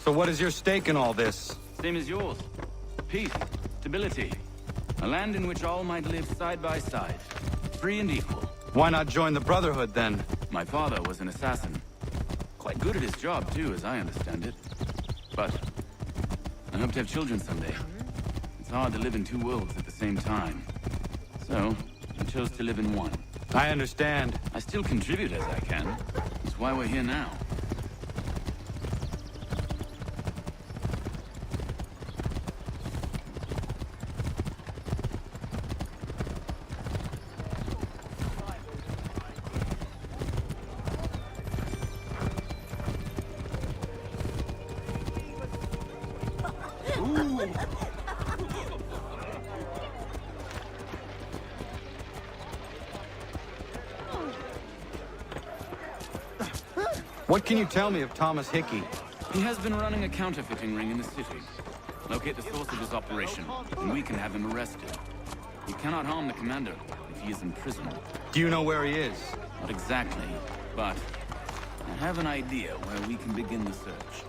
So what is your stake in all this? Same as yours. Peace, stability. A land in which all might live side by side. Free and equal. Why not join the Brotherhood, then? My father was an assassin. Quite good at his job, too, as I understand it. But I hope to have children someday. It's hard to live in two worlds at the same time. So, I chose to live in one. I understand. I still contribute as I can. That's why we're here now. What can you tell me of Thomas Hickey? He has been running a counterfeiting ring in the city. Locate the source of his operation, and we can have him arrested. You cannot harm the commander if he is in prison. Do you know where he is? Not exactly, but I have an idea where we can begin the search.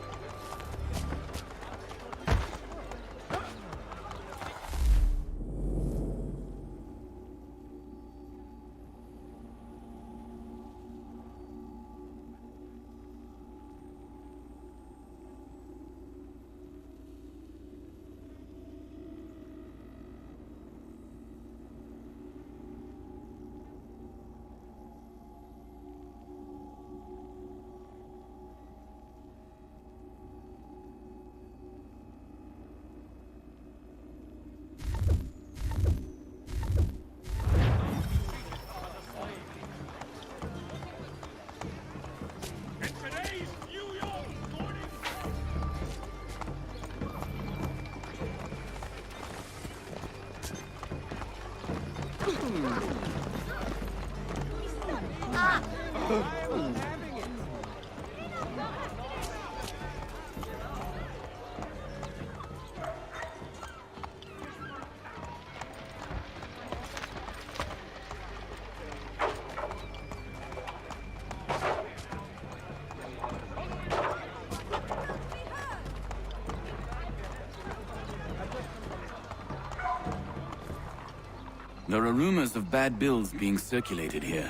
There are rumors of bad bills being circulated here.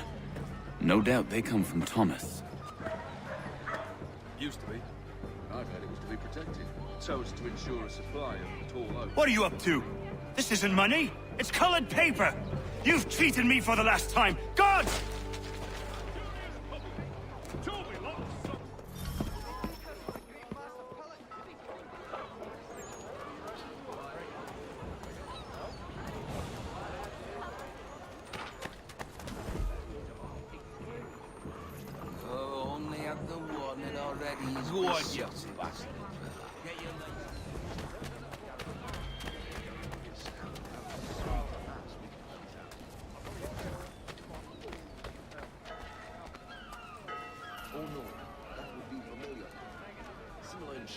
No doubt they come from Thomas. Used to be. I've heard it was to be protected, so as to ensure a supply of tall oak. What are you up to? This isn't money. It's colored paper. You've cheated me for the last time. God!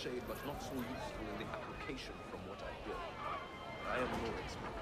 Shade, but not so useful in the application from what I hear. I am no expert.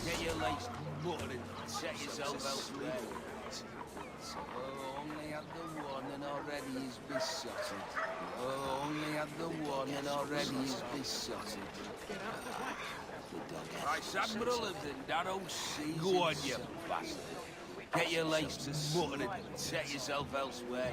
Get your legs muttered and set yourself elsewhere. Only had the one and already he's besotted. Only had the one and already he's besotted. Right, Admiral of the narrow seas. Go on, you bastard. Get your legs muttered and set yourself elsewhere.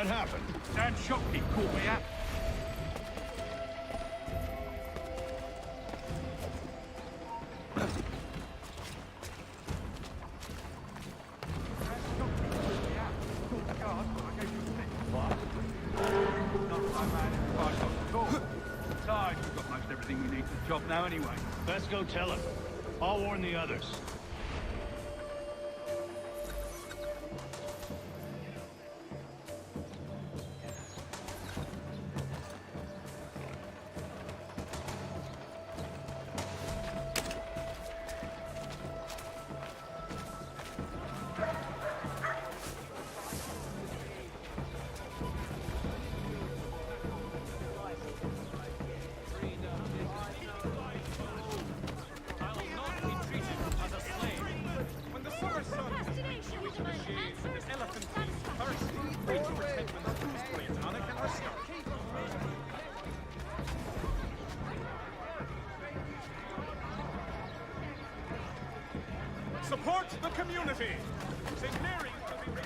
What happened? Dan Shopkeep caught me out. We've got most everything we need for the job now anyway. Let's go tell him. I'll warn the others. Support the community! St. Mary's to be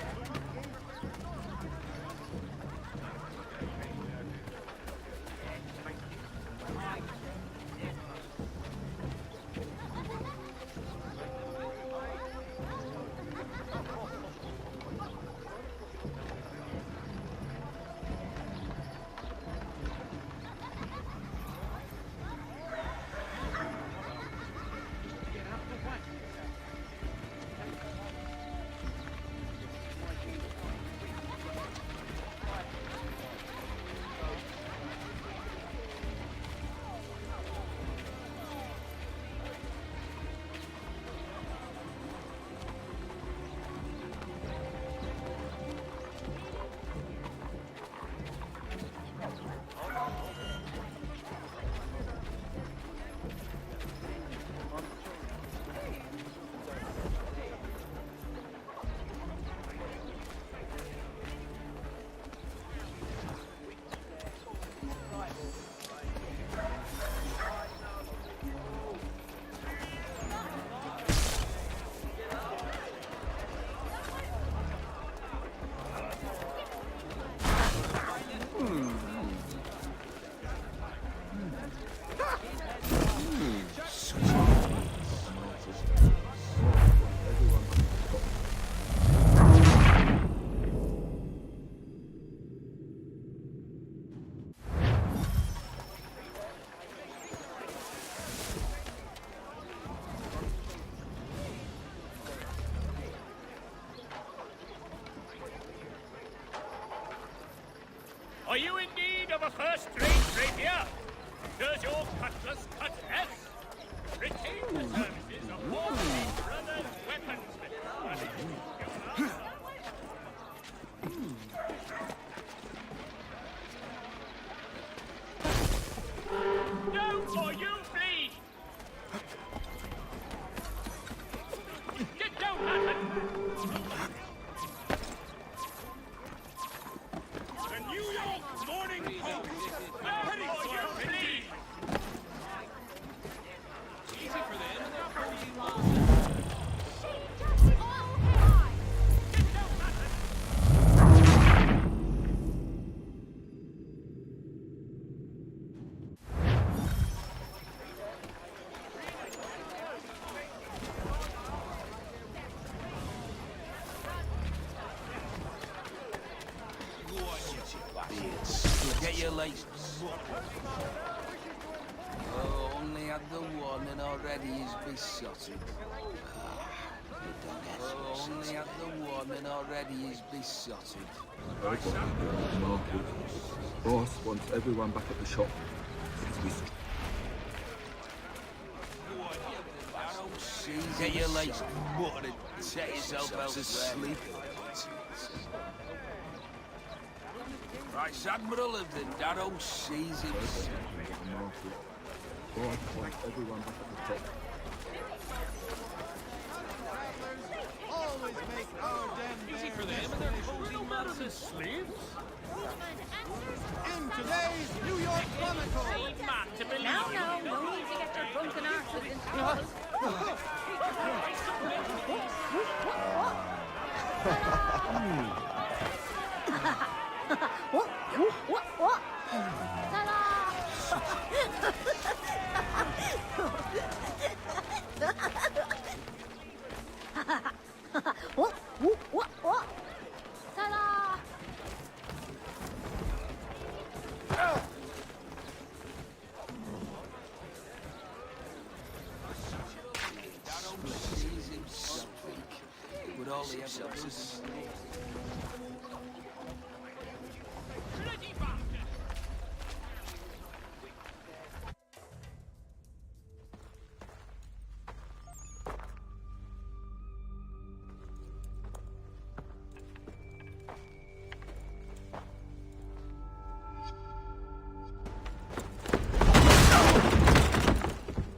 Are you in need of a first-rate rapier? Does your cutlass cut less? Retain the services of Warley Brothers Weaponsmith. No, or you bleed! Get down, Hatton! The New York Morning Post! Ready for you, bleed! Easy for them, they're pretty long. Get down, Hatton! Get your license. Oh, only had the one and already is besotted. Oh, only had the one and already is besotted. Market. Boss wants everyone back at the shop. Get your license. What a set yourself else asleep. Vice Admiral of the Darrow Seas himself. Boss wants everyone back at the shop. Always make our den Easy for them, and they're cozy mothers and slaves. in today's New York Chronicle. Need man to believe No need to get your drunken arses into us. Jolly emphasis.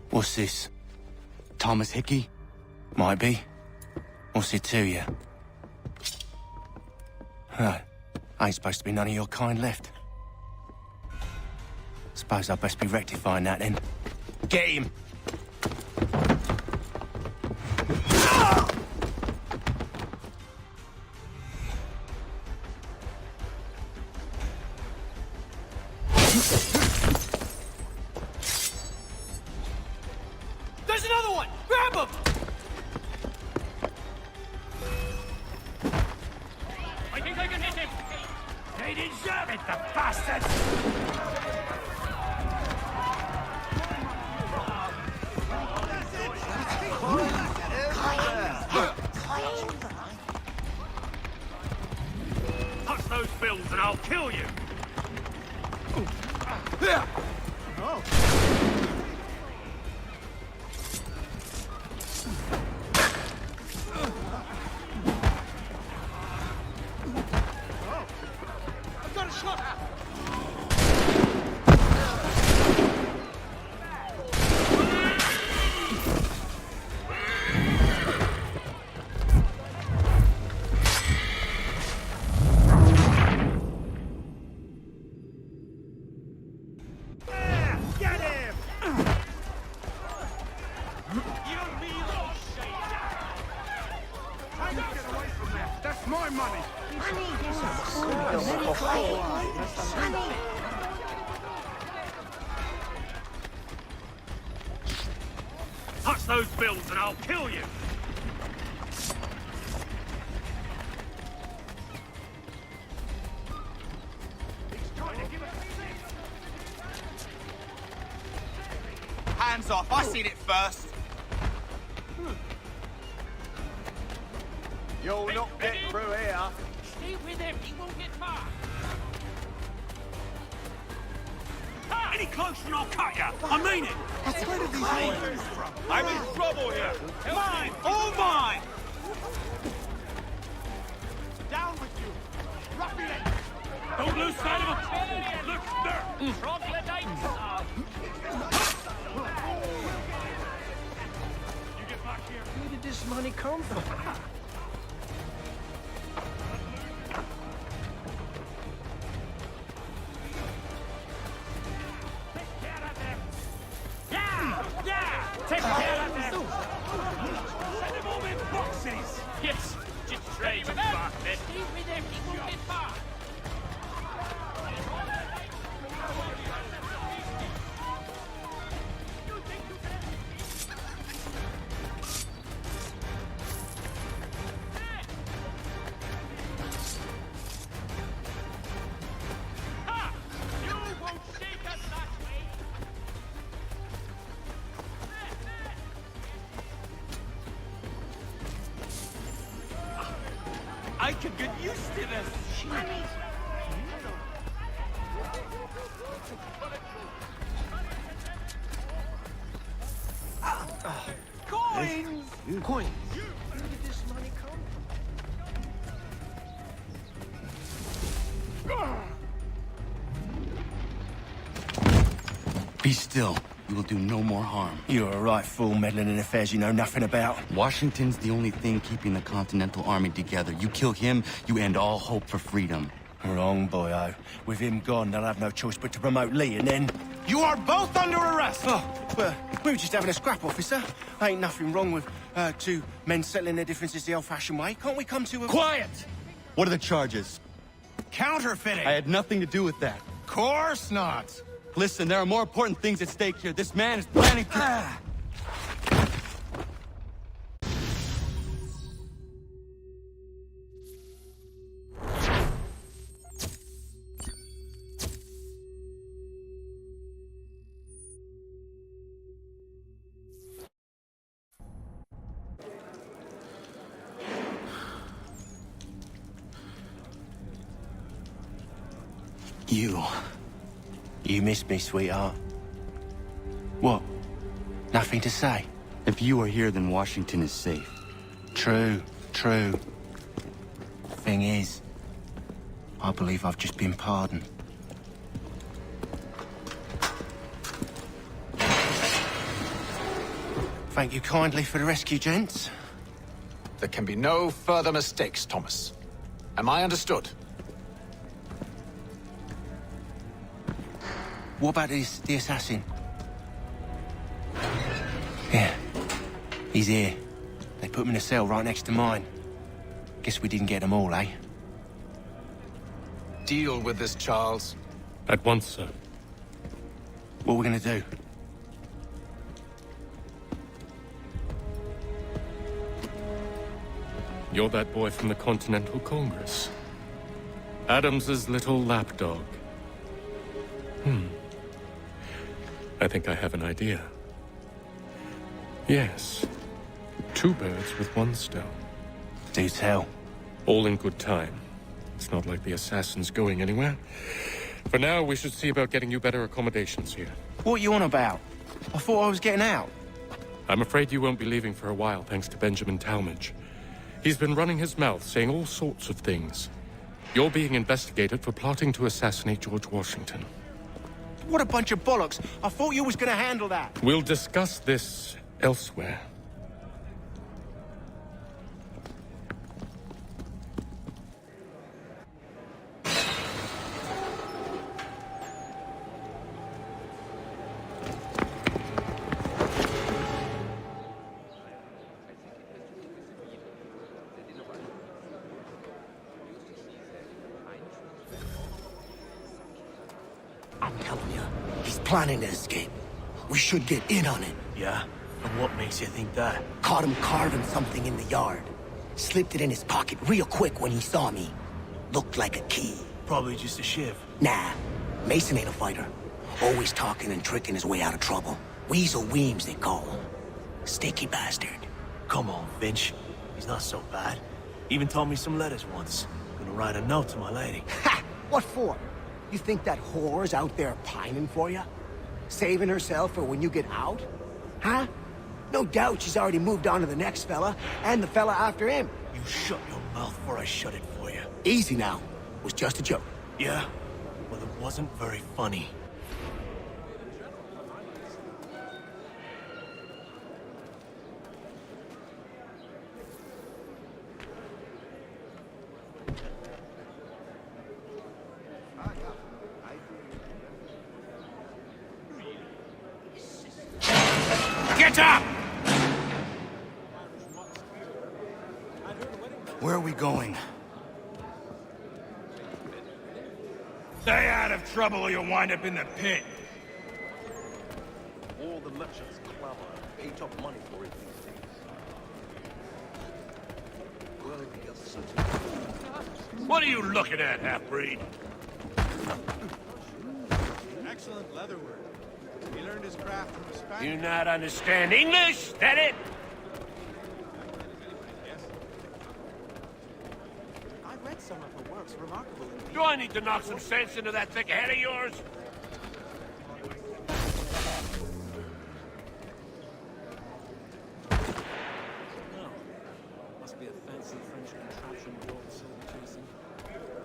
What's this? Thomas Hickey? Might be. What's it to you? Right. Ain't supposed to be none of your kind left. Suppose I'd best be rectifying that then. Get him! There's another one! Grab him! I think I can hit him! They deserve it, the bastards! Touch those bills and I'll kill you! I've got a shot! Get him! You reload, Get away from there. That's my money. touch those bills and I'll kill you! Hands off, I seen it first. You'll not get through here. Stay with him, he won't get far! Any closer and I'll cut you! I mean it! Where did these monsters from? I'm in trouble here! Mine! All mine! Down with you! Ruffian! Don't lose sight of him! Look there! Troglodytes! You get back here! Where did this money come from? Take care of them! Send them all in boxes! Yes! Just trade with them! Stay with him, he won't get far! Ha! You won't shake us that way! I could get used to this. Coins! Coins. Where did this money come Be still. You will do no more harm. You're a right fool meddling in affairs you know nothing about. Washington's the only thing keeping the Continental Army together. You kill him, you end all hope for freedom. Wrong, boyo. With him gone, they'll have no choice but to promote Lee, and then... You are both under arrest! Oh, well, we were just having a scrap, officer. Ain't nothing wrong with two men settling their differences the old-fashioned way. Can't we come to a... Quiet! What are the charges? Counterfeiting! I had nothing to do with that. Course not! Listen, there are more important things at stake here. This man is planning to... You missed me, sweetheart. What? Nothing to say? If you are here, then Washington is safe. True. Thing is, I believe I've just been pardoned. Thank you kindly for the rescue, gents. There can be no further mistakes, Thomas. Am I understood? What about the assassin? Yeah, he's here. They put him in a cell right next to mine. Guess we didn't get them all, eh? Deal with this, Charles. At once, sir. What are we gonna do? You're that boy from the Continental Congress. Adams's little lapdog. I think I have an idea. Yes. 2 birds with 1 stone. Do tell. All in good time. It's not like the assassin's going anywhere. For now, we should see about getting you better accommodations here. What are you on about? I thought I was getting out. I'm afraid you won't be leaving for a while, thanks to Benjamin Talmadge. He's been running his mouth, saying all sorts of things. You're being investigated for plotting to assassinate George Washington. What a bunch of bollocks. I thought you was gonna handle that. We'll discuss this elsewhere. I'm telling you, he's planning to escape. We should get in on it. Yeah? And what makes you think that? Caught him carving something in the yard. Slipped it in his pocket real quick when he saw me. Looked like a key. Probably just a shiv. Nah, Mason ain't a fighter. Always talking and tricking his way out of trouble. Weasel Weems, they call him. Sticky bastard. Come on, Finch. He's not so bad. Even taught me some letters once. Gonna write a note to my lady. Ha! What for? You think that whore's out there pining for you? Saving herself for when you get out? Huh? No doubt she's already moved on to the next fella, and the fella after him. You shut your mouth before I shut it for you. Easy now. It was just a joke. Yeah? Well, it wasn't very funny. Get up! Where are we going? Stay out of trouble or you'll wind up in the pit. All the merchants clamor, pay top money for it these days. Worthy of such. What are you looking at, half-breed? Excellent leatherwork. He learned his craft from a Spaniard. You not understand English? That it? Yes. I've read some of her works, remarkable indeed. Do I need to knock some sense into that thick head of yours? Must be a fancy French contraption with all the silver chasing.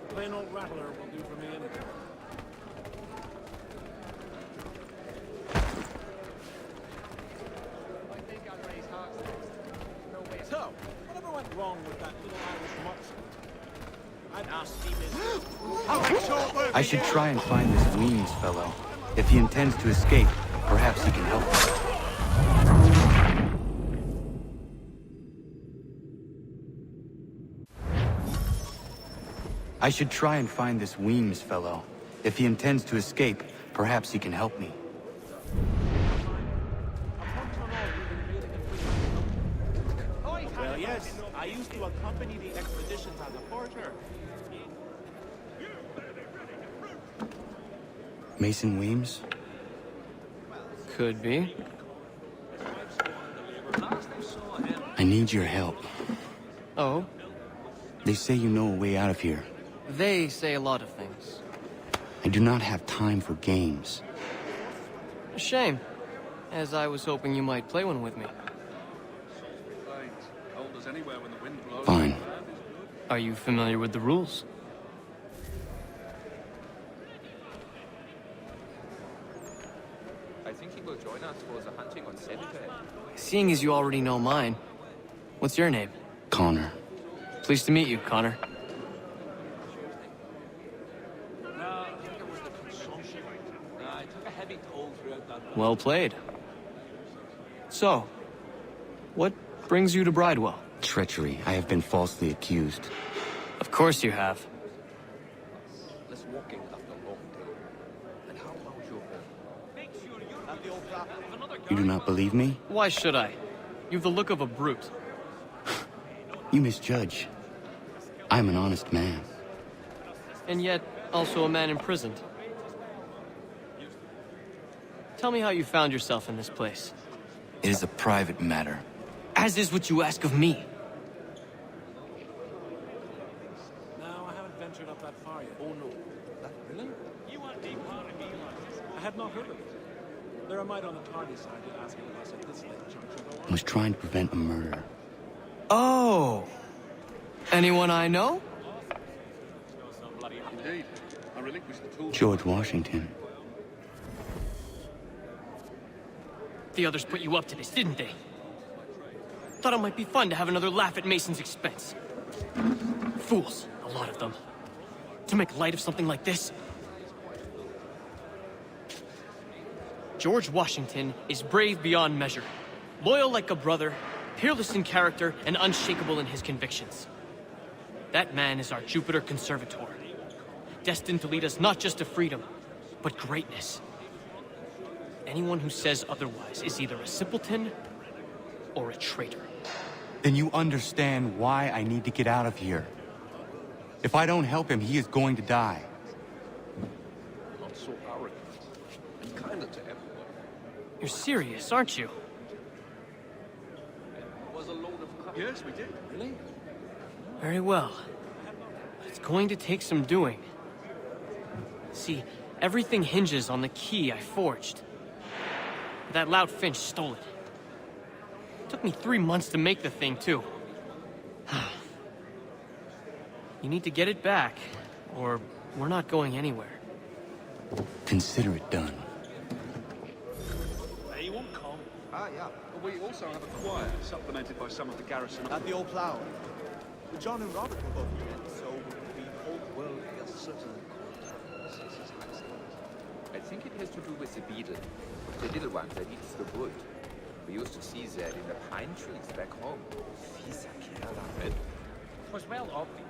Plain old rattler will do for me anything. So, whatever went wrong with that little Irish monster? I'd ask Stephen. I should try and find this Weems fellow. If he intends to escape, perhaps he can help me. I should try and find this Weems fellow. If he intends to escape, perhaps he can help me. Well, yes, I used to accompany the expeditions as a porter. Mason Weems? Could be. I need your help. Oh? They say you know a way out of here. They say a lot of things. I do not have time for games. A shame, as I was hoping you might play one with me. Fine. Are you familiar with the rules? I think he will join us for the hunting on Saturday. Seeing as you already know mine, what's your name? Connor. Pleased to meet you, Connor. Well played. So, what brings you to Bridewell? Treachery. I have been falsely accused. Of course you have. Let's walking after a long day. And how about your home? You do not believe me? Why should I? You've the look of a brute. You misjudge. I'm an honest man. And yet, also a man imprisoned. Tell me how you found yourself in this place. It is a private matter. As is what you ask of me. No, I haven't ventured up that far yet. Oh no. That really? You want deep part of me like this? I had not heard of it. There are might on the tardy side to ask of us at this late juncture. I was trying to prevent a murder. Oh. Anyone I know? Indeed. I relinquished the tools. George Washington. The others put you up to this, didn't they? Thought it might be fun to have another laugh at Mason's expense. Fools, a lot of them. To make light of something like this. George Washington is brave beyond measure, loyal like a brother, peerless in character, and unshakable in his convictions. That man is our Jupiter Conservator, destined to lead us not just to freedom, but greatness. Anyone who says otherwise is either a simpleton or a traitor. Then you understand why I need to get out of here. If I don't help him, he is going to die. Not so arrogant. And kinder to everyone. You're serious, aren't you? Was a load of Yes, we did. Really? Very well. It's going to take some doing. See, everything hinges on the key I forged. That loud Finch stole it. Took me 3 months to make the thing, too. You need to get it back, or we're not going anywhere. Consider it done. They won't come. Ah, yeah. But we also have a choir, supplemented by some of the garrison. At the old plough. John and Robert were both here, so we hold Well, yes, certainly. I think it has to do with the beetle. The little one that eats the wood. We used to see that in the pine trees back home. It was well obvious.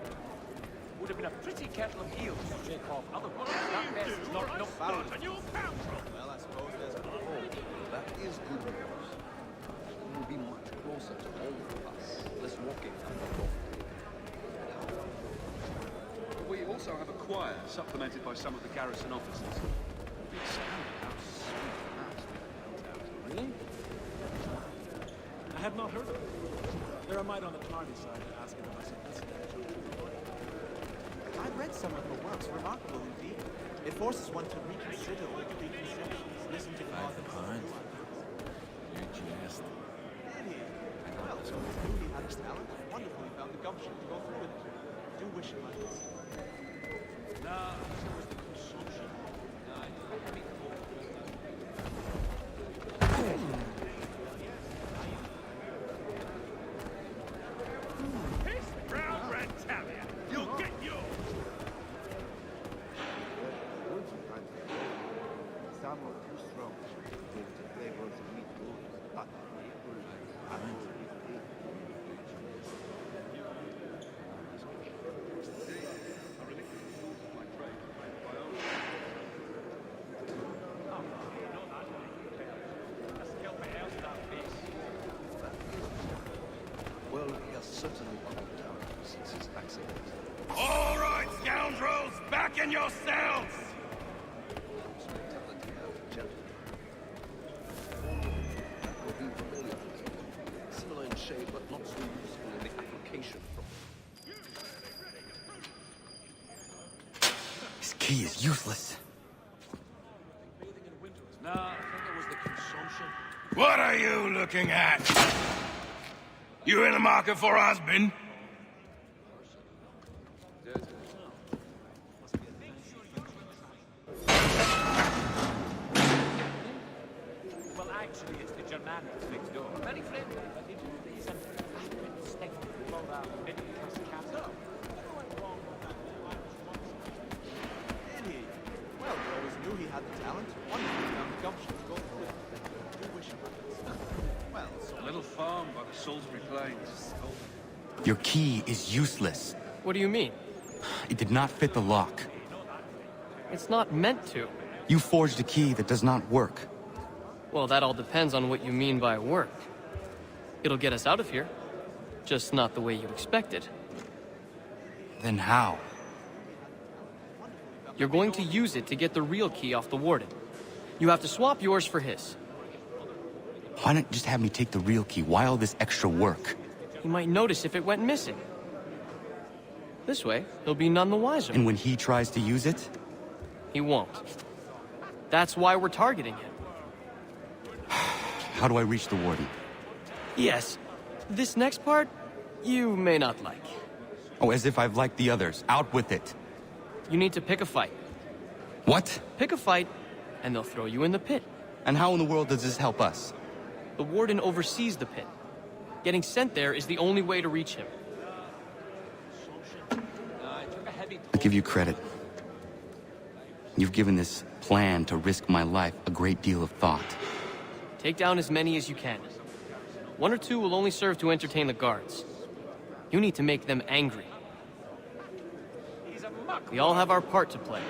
Would have been a pretty kettle of eels to shake off otherwise. That mess is not enough food. Well, I suppose there's a hole. That is good news. We will be much closer to all of us. Less walking and the long day. We also have a choir, supplemented by some of the garrison officers. Be astounded how sweet mass we held out. Really? I had not heard of it. There are might on the tardy side to ask of us at this late juncture. I read some of her works, remarkable indeed. It forces one to reconsider old preconceptions, listen to Fine. You jest. Well, so it's truly had his talent. Wonderful he found the gumption to go through with it. Do wish him like this. Nah, it was the consumption. This brown red terrier, you'll get yours. Some are too strong. The flavors of meat good, but Well, he has certainly calmed down since his accident. All right, scoundrels, back in your cells! Hospitality of a gentleman. That will be familiar. Similar in shape, but not so useful in the application from. This key is useless. What are you looking at? You in the market for a husband? Well, actually, it's the Germanics next door. Very friendly, but they do these stick all that mid-class castle. Did he? Well, we always knew he had the talent. One of them found the gumption to go through it. Do wish him luck. Well, so A little farm by the Salisbury Plains. Your key is useless. What do you mean? It did not fit the lock. It's not meant to. You forged a key that does not work. Well, that all depends on what you mean by work. It'll get us out of here. Just not the way you expected. Then how? You're going to use it to get the real key off the warden. You have to swap yours for his. Why not just have me take the real key? Why all this extra work? He might notice if it went missing. This way, he'll be none the wiser. And when he tries to use it? He won't. That's why we're targeting him. How do I reach the warden? Yes. This next part, you may not like. Oh, as if I've liked the others. Out with it. You need to pick a fight. What? Pick a fight, and they'll throw you in the pit. And how in the world does this help us? The warden oversees the pit. Getting sent there is the only way to reach him. I give you credit. You've given this plan to risk my life a great deal of thought. Take down as many as you can. One or two will only serve to entertain the guards. You need to make them angry. We all have our part to play.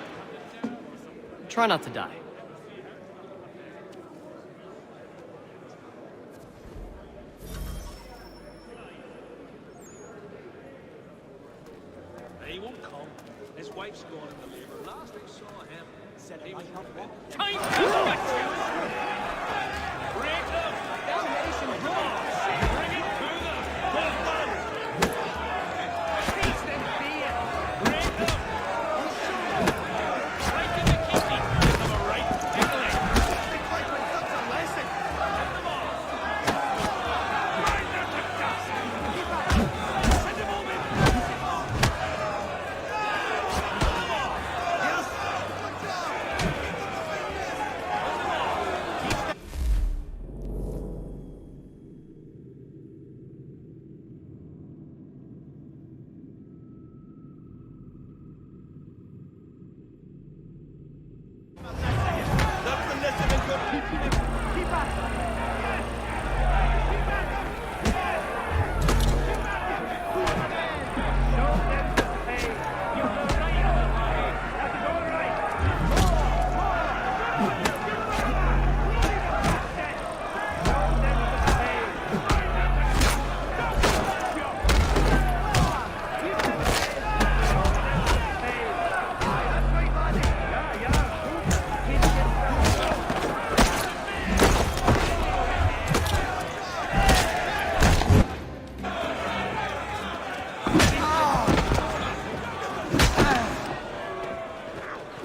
Try not to die. He won't come. His wife's gone into labor. Last I saw him, said he was in bed. Time to break them! Damnation, bring it to them! Feast and fear! Break them! Right in the kitty! Give them a right tickling! Think like my guts a lesson! Send them all! Grind them to dust! Send them all in!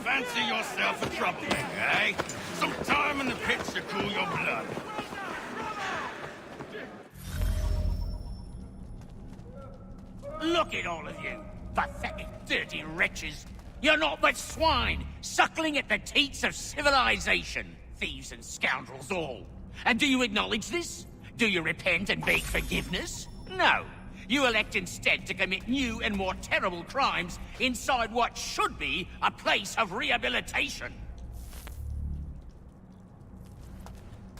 Fancy yourself a troublemaker, eh? Some time in the pits to cool your blood. Look at all of you, pathetic, dirty wretches. You're not but swine, suckling at the teats of civilization. Thieves and scoundrels all. And do you acknowledge this? Do you repent and beg forgiveness? No. You elect instead to commit new and more terrible crimes inside what should be a place of rehabilitation.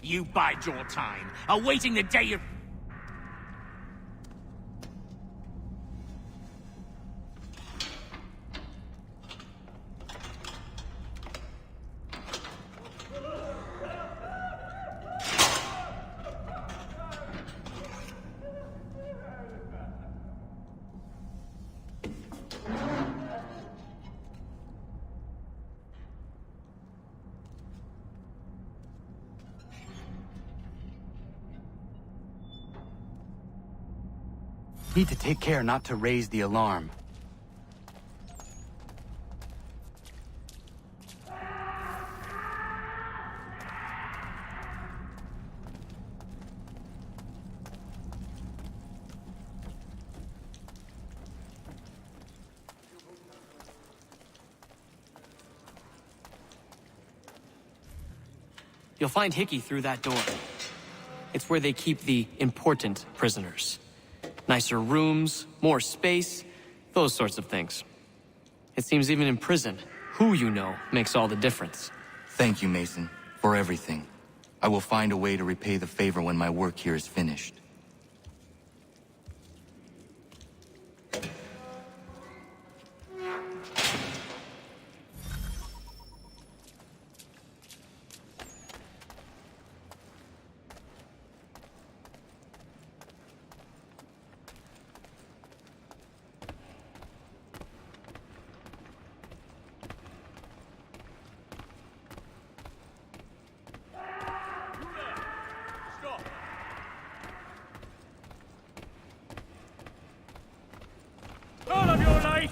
You bide your time, awaiting the day of... Need to take care not to raise the alarm. You'll find Hickey through that door. It's where they keep the important prisoners. Nicer rooms, more space, those sorts of things. It seems even in prison, who you know makes all the difference. Thank you, Mason, for everything. I will find a way to repay the favor when my work here is finished. All of your life!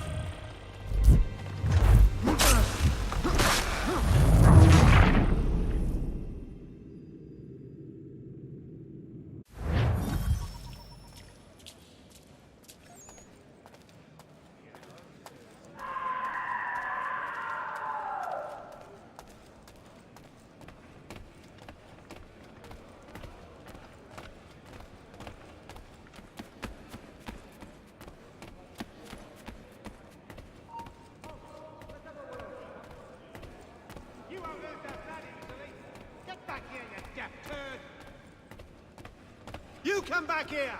You come back here!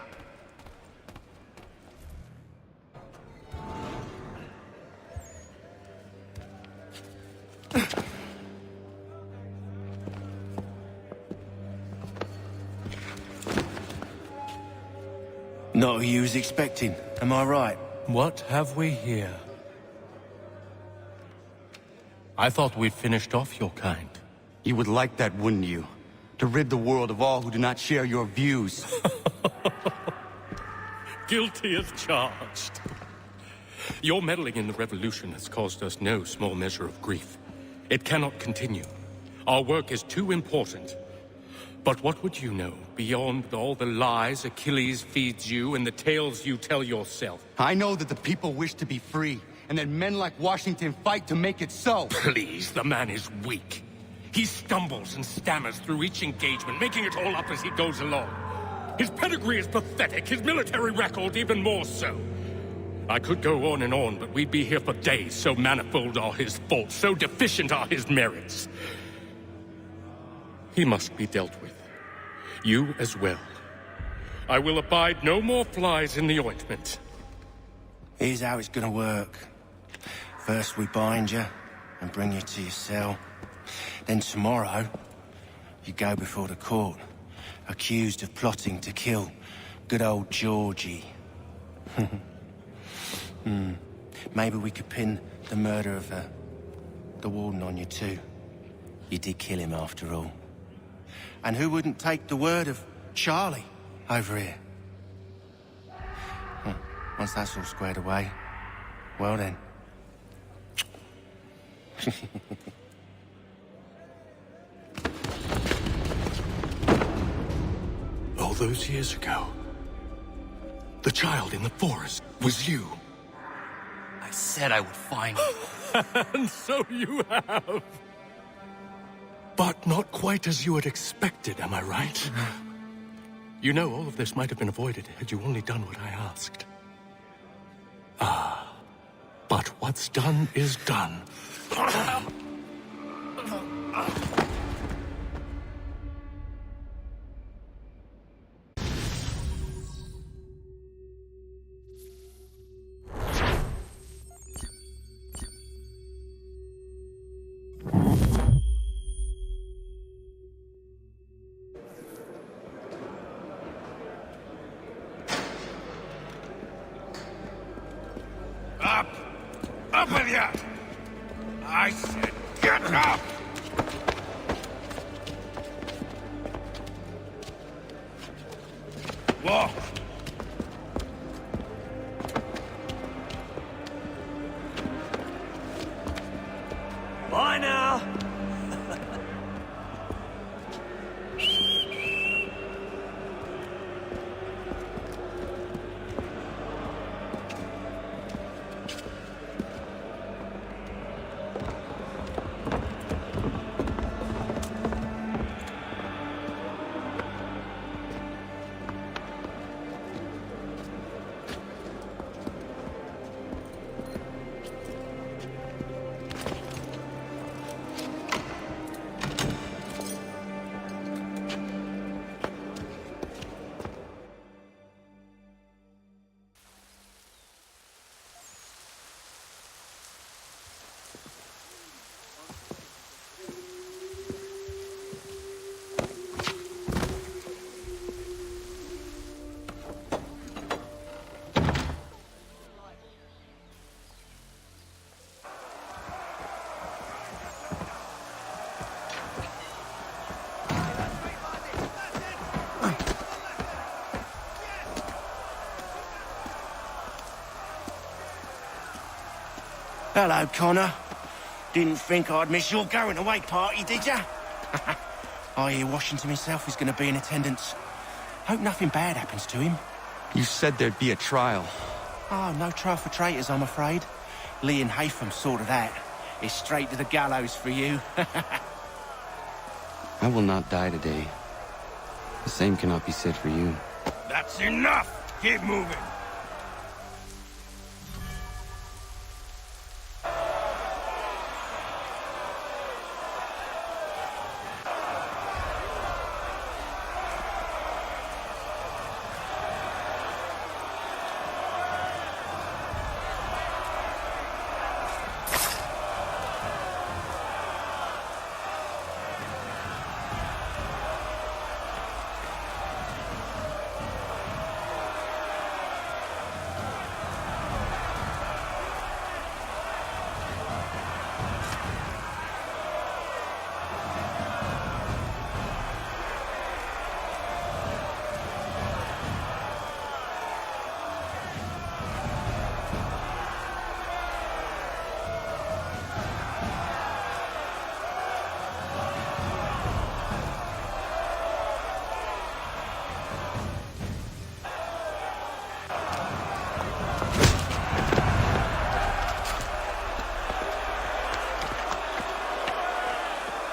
Not who you was expecting, am I right? What have we here? I thought we'd finished off your kind. You would like that, wouldn't you? To rid the world of all who do not share your views. Guilty as charged. Your meddling in the revolution has caused us no small measure of grief. It cannot continue. Our work is too important. But what would you know beyond all the lies Achilles feeds you and the tales you tell yourself? I know that the people wish to be free, and that men like Washington fight to make it so. Please, the man is weak. He stumbles and stammers through each engagement, making it all up as he goes along. His pedigree is pathetic, his military record even more so. I could go on, but we'd be here for days, so manifold are his faults, so deficient are his merits. He must be dealt with. You as well. I will abide no more flies in the ointment. Here's how it's gonna work. First we bind you and bring you to your cell. Then tomorrow, you go before the court, accused of plotting to kill good old Georgie. Maybe we could pin the murder of the warden on you too. You did kill him after all. And who wouldn't take the word of Charlie over here? Once that's all squared away, well then. All those years ago, the child in the forest was you. I said I would find you. And so you have. But not quite as you had expected, am I right? You know, all of this might have been avoided had you only done what I asked. But what's done is done. Up with you! I said get up! Walk! Bye now! Hello, Connor. Didn't think I'd miss your going-away party, did ya? I hear Washington himself is going to be in attendance. Hope nothing bad happens to him. You said there'd be a trial. Oh, no trial for traitors, I'm afraid. Lee and Haytham sorted that. It's straight to the gallows for you. I will not die today. The same cannot be said for you. That's enough! Keep moving!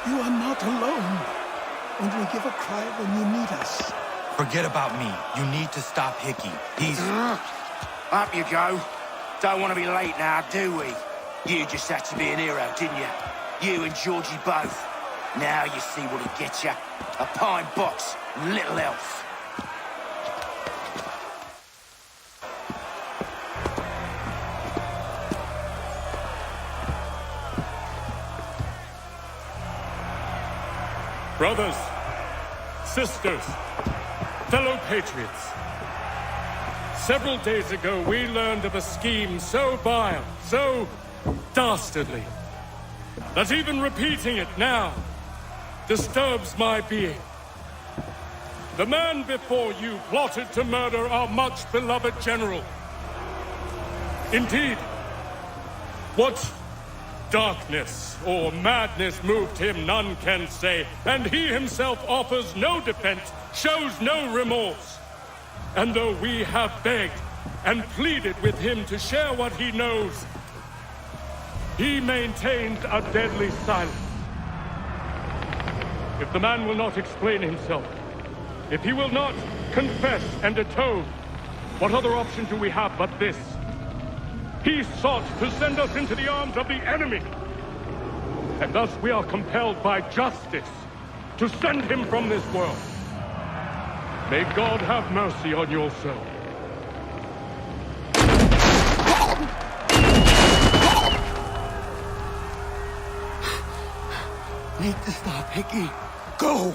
You are not alone. Only give a cry when you need us. Forget about me. You need to stop Hickey. He's... Up you go. Don't want to be late now, do we? You just had to be an hero, didn't you? You and Georgie both. Now you see what it gets you. A pine box, little else. Brothers, sisters, fellow patriots. Several days ago, we learned of a scheme so vile, so dastardly, that even repeating it now disturbs my being. The man before you plotted to murder our much-beloved general. Indeed, what darkness or madness moved him, none can say, and he himself offers no defense, shows no remorse. And though we have begged and pleaded with him to share what he knows, he maintains a deadly silence. If the man will not explain himself, if he will not confess and atone, what other option do we have but this? He sought to send us into the arms of the enemy. And thus we are compelled by justice to send him from this world. May God have mercy on your soul. Need to stop Hickey. Go!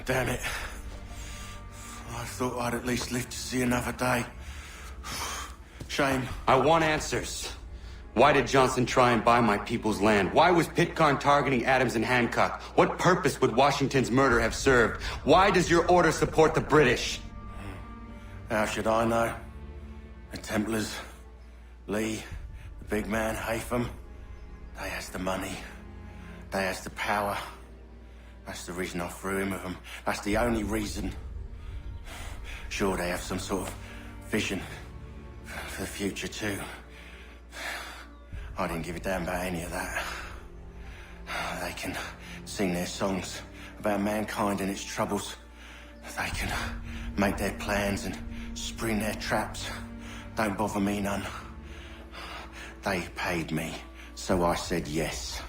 Damn it. I thought I'd at least live to see another day. Shame. I want answers. Why did Johnson try and buy my people's land? Why was Pitcairn targeting Adams and Hancock? What purpose would Washington's murder have served? Why does your order support the British? How should I know? The Templars, Lee, the big man, Haytham, they has the money. They has the power. That's the reason I threw in with them. That's the only reason. Sure, they have some sort of vision for the future, too. I didn't give a damn about any of that. They can sing their songs about mankind and its troubles. They can make their plans and spring their traps. Don't bother me none. They paid me, so I said yes.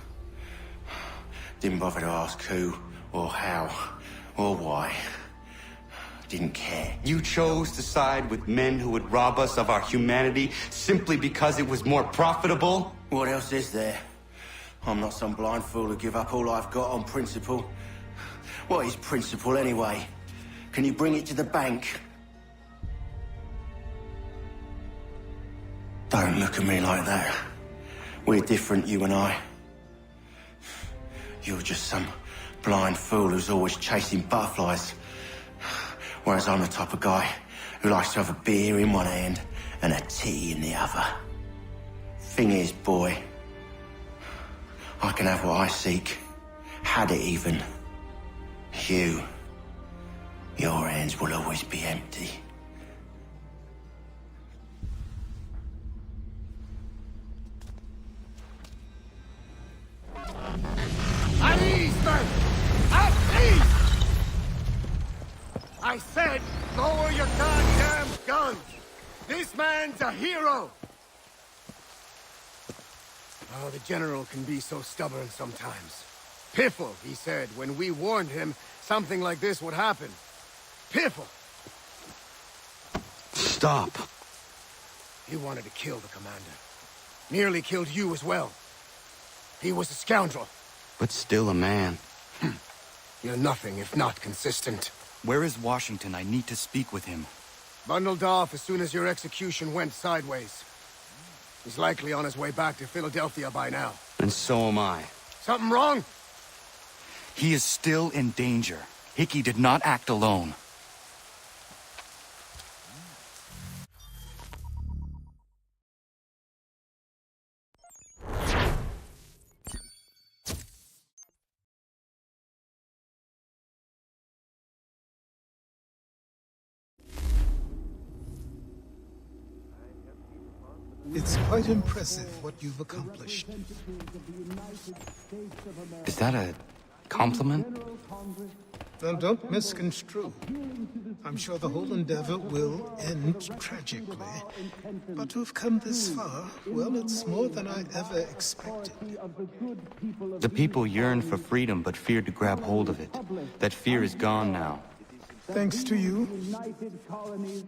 Didn't bother to ask who, or how, or why. Didn't care. You chose to side with men who would rob us of our humanity simply because it was more profitable? What else is there? I'm not some blind fool to give up all I've got on principle. What is principle anyway? Can you bring it to the bank? Don't look at me like that. We're different, you and I. You're just some blind fool who's always chasing butterflies. Whereas I'm the type of guy who likes to have a beer in one hand and a tea in the other. Thing is, boy, I can have what I seek. Had it even. Your hands will always be empty. At ease, men! At ease! I said, lower your goddamn guns! This man's a hero! Oh, the General can be so stubborn sometimes. Piffle, he said, when we warned him something like this would happen. Piffle! Stop. He wanted to kill the commander. Nearly killed you as well. He was a scoundrel. But still a man. You're nothing if not consistent. Where is Washington? I need to speak with him. Bundled off as soon as your execution went sideways. He's likely on his way back to Philadelphia by now. And so am I. Something wrong? He is still in danger. Hickey did not act alone. It's quite impressive what you've accomplished. Is that a compliment? Now, don't misconstrue. I'm sure the whole endeavor will end tragically. But to have come this far, well, it's more than I ever expected. The people yearn for freedom but feared to grab hold of it. That fear is gone now. Thanks to you?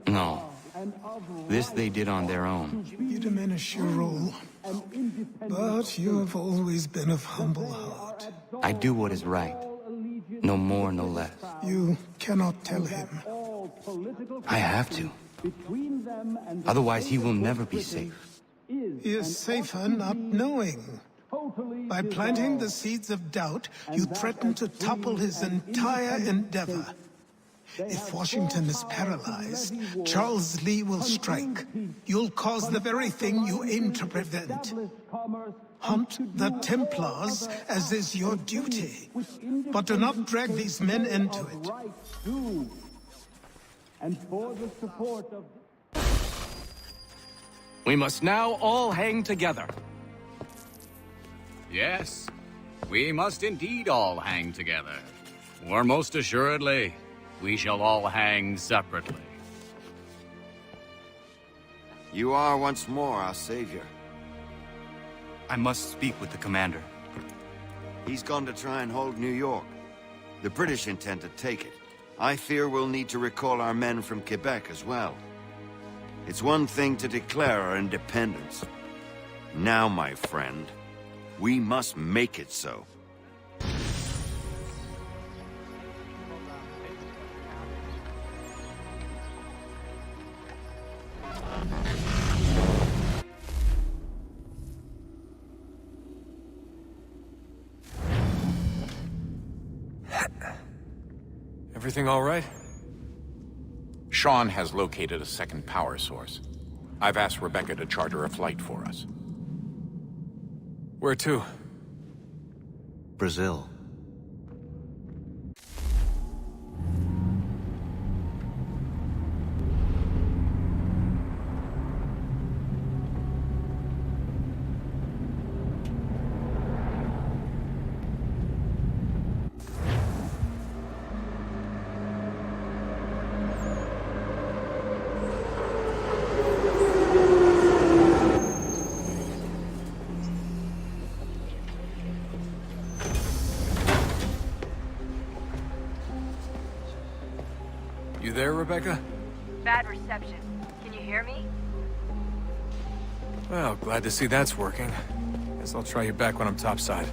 No. This they did on their own. You diminish your role. But you have always been of humble heart. I do what is right. No more, no less. You cannot tell him. I have to. Otherwise, he will never be safe. He is safer not knowing. By planting the seeds of doubt, you threaten to topple his entire endeavor. If Washington is paralyzed, Charles Lee will strike. You'll cause the very thing you aim to prevent. Hunt the Templars, as is your duty. But do not drag these men into it. And for the support of... We must now all hang together. Yes, we must indeed all hang together. Or most assuredly, we shall all hang separately. You are once more our savior. I must speak with the commander. He's gone to try and hold New York. The British intend to take it. I fear we'll need to recall our men from Quebec as well. It's one thing to declare our independence. Now, my friend, we must make it so. Everything all right? Sean has located a second power source. I've asked Rebecca to charter a flight for us. Where to? Brazil. Rebecca? Bad reception. Can you hear me? Well, glad to see that's working. Guess I'll try you back when I'm topside.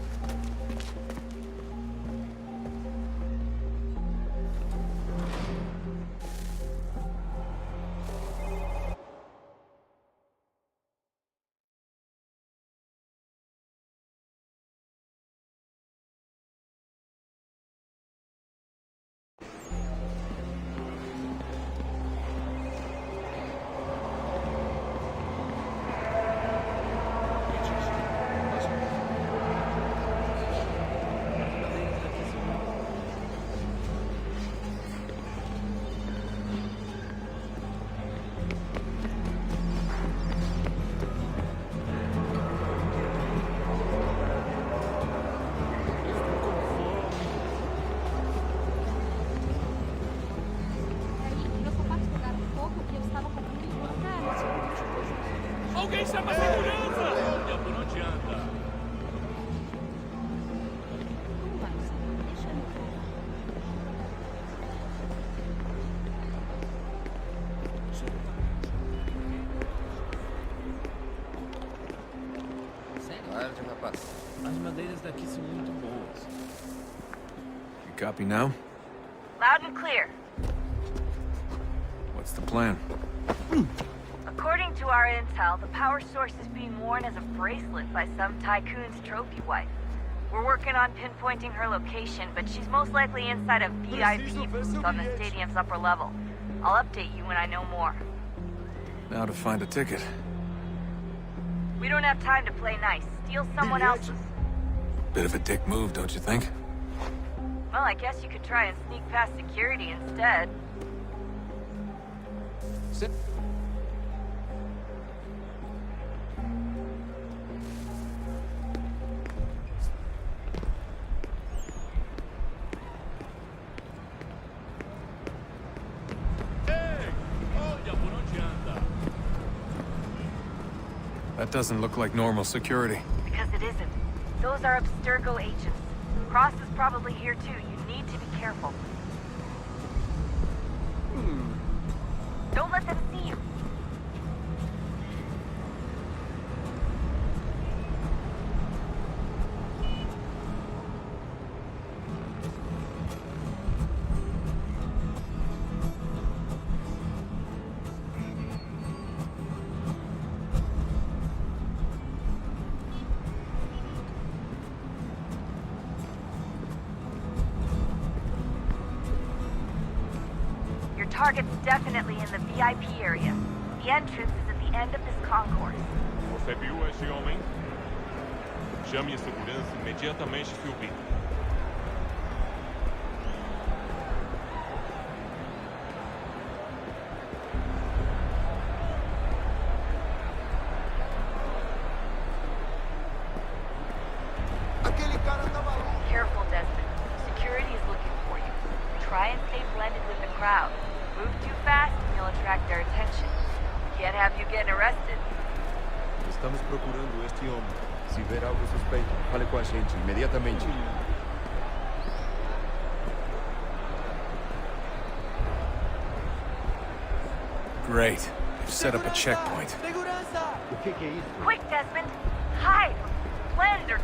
Alguém chama a segurança! Olha, por onde anda? Guarde, rapaz. As madeiras daqui são muito boas. You copy now? Loud and clear. What's the plan? According to our intel, the power source is being worn as a bracelet by some tycoon's trophy wife. We're working on pinpointing her location, but she's most likely inside a VIP booth on the stadium's upper level. I'll update you when I know more. Now to find a ticket. We don't have time to play nice. Steal someone else's. Bit of a dick move, don't you think? Well, I guess you could try and sneak past security instead. That doesn't look like normal security. Because it isn't. Those are Abstergo agents. Cross is probably here too. You need to be careful. Don't let them see you. Target's definitely in the VIP area. The entrance is at the end of this concourse. Você viu esse homem? Chame a segurança imediatamente, Philby. Careful, Desmond. Security is looking for you. Try and stay blended with the crowd. Move too fast and you'll attract their attention. Can't have you getting arrested. Estamos procurando este homem. Se ver algo suspeito, fale com a gente imediatamente. Great. They've set up a checkpoint. Quick, Desmond! Hide! Blend or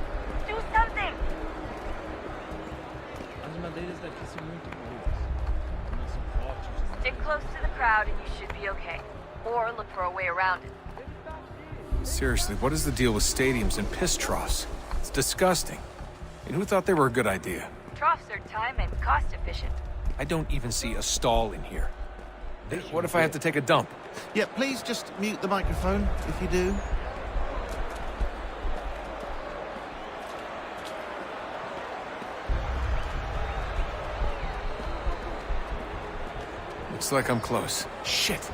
do something! As madeiras daqui são muito boas. Elas são fortes. Stick close to the crowd and you should be okay. Or look for a way around it. Seriously, what is the deal with stadiums and piss troughs? It's disgusting. And who thought they were a good idea? Troughs are time and cost efficient. I don't even see a stall in here. What if I have to take a dump? Yeah, please just mute the microphone if you do. Looks like I'm close. Shit!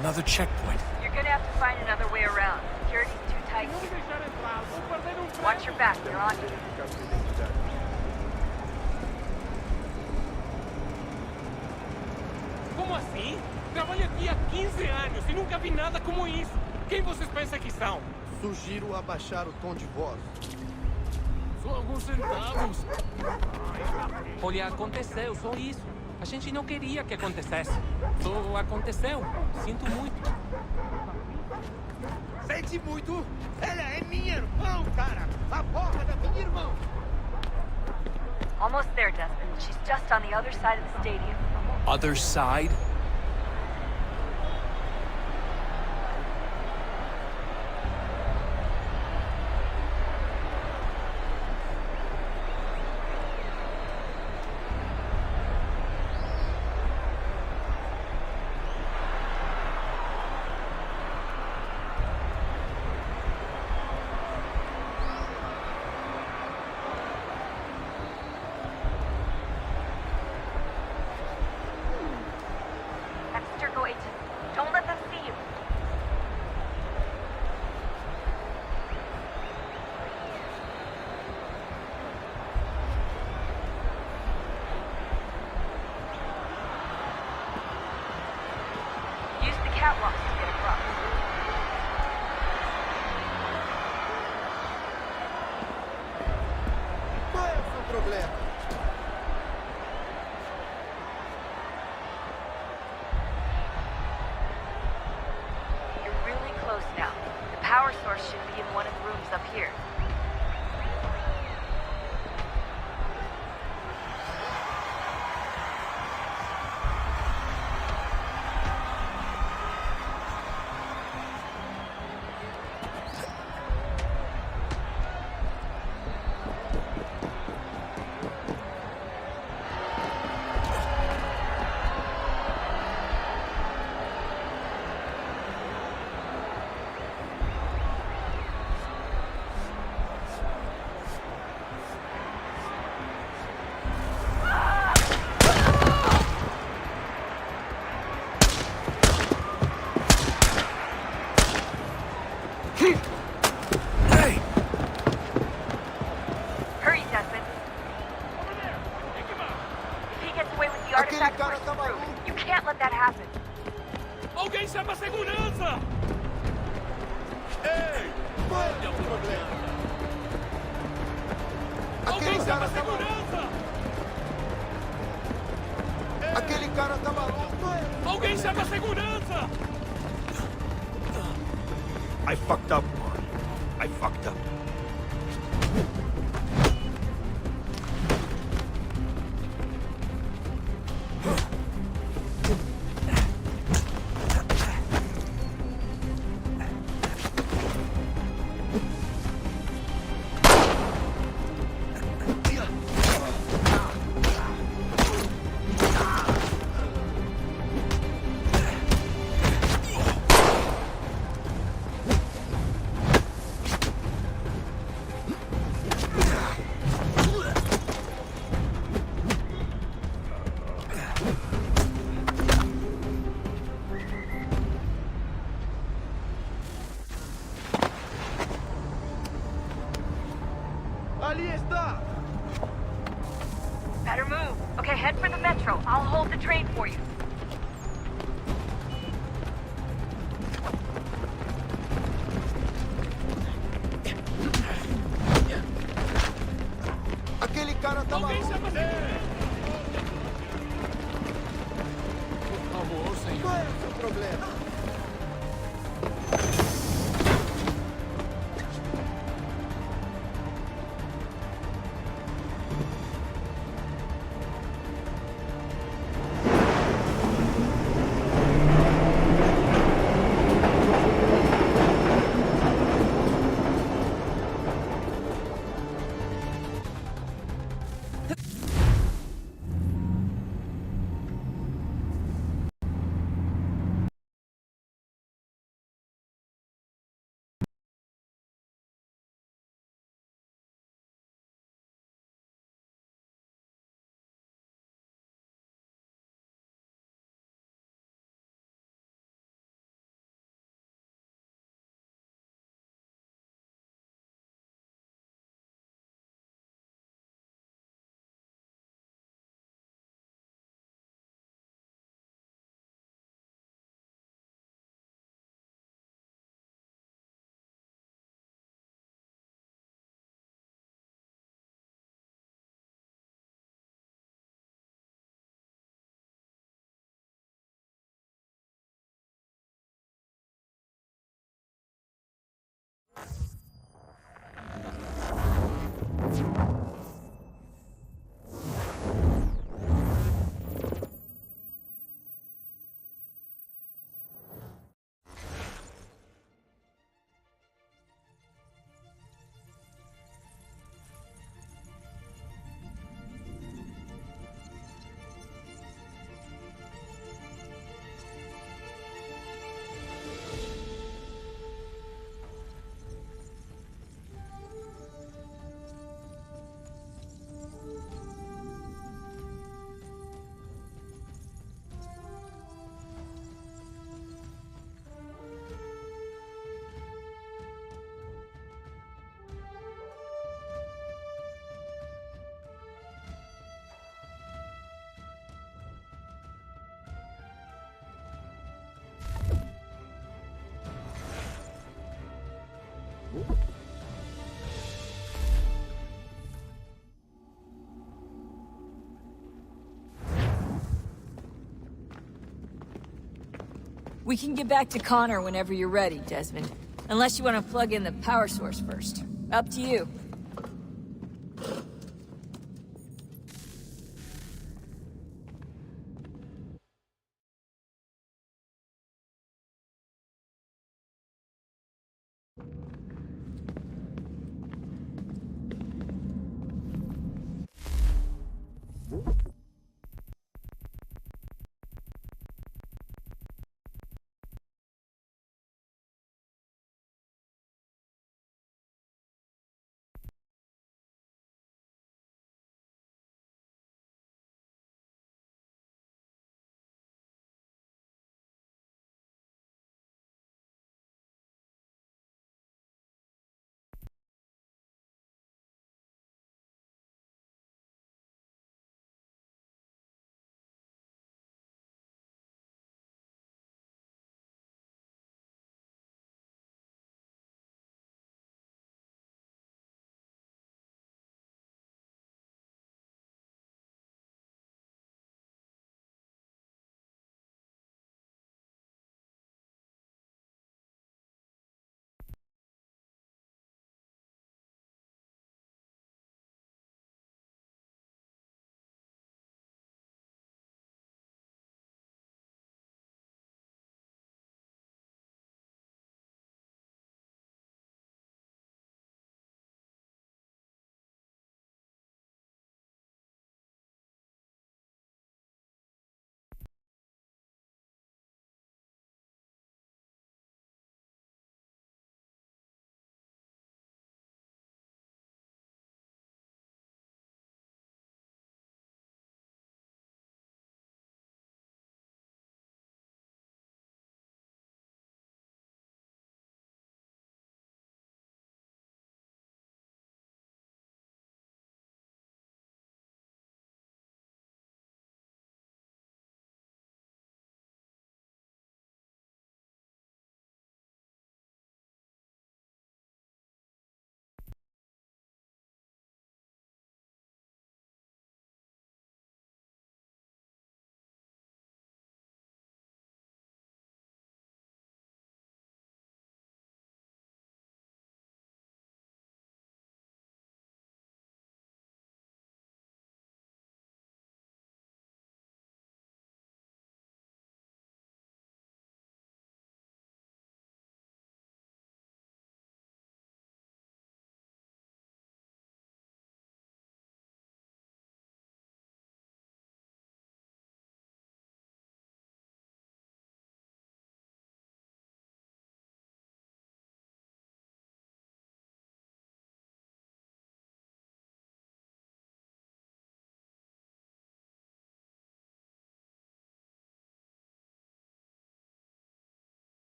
Another checkpoint. You're gonna have to find another way around. Security's too tight here. Watch your back, they're on you. Como assim? Trabalho aqui há 15 anos e nunca vi nada como isso. Quem vocês pensam que são? Sugiro abaixar o tom de voz. Só alguns centavos. Olha, aconteceu, só isso. A gente não queria que acontecesse. Só aconteceu. Sinto muito. Sente muito? Ela é minha irmã, cara! A porra da minha irmã! Almost there, Desmond. She's just on the other side of the stadium. Other side? Don't let them see you. Use the catwalks to get across. Qual é o seu problema? Power source should be in one of the rooms up here. Alguém chama a segurança! Ei! Qual é o problema? Alguém chama a segurança! Aquele cara tá maluco! Alguém chama a segurança! I fucked up, man. I fucked up. We can get back to Connor whenever you're ready, Desmond. Unless you want to plug in the power source first. Up to you.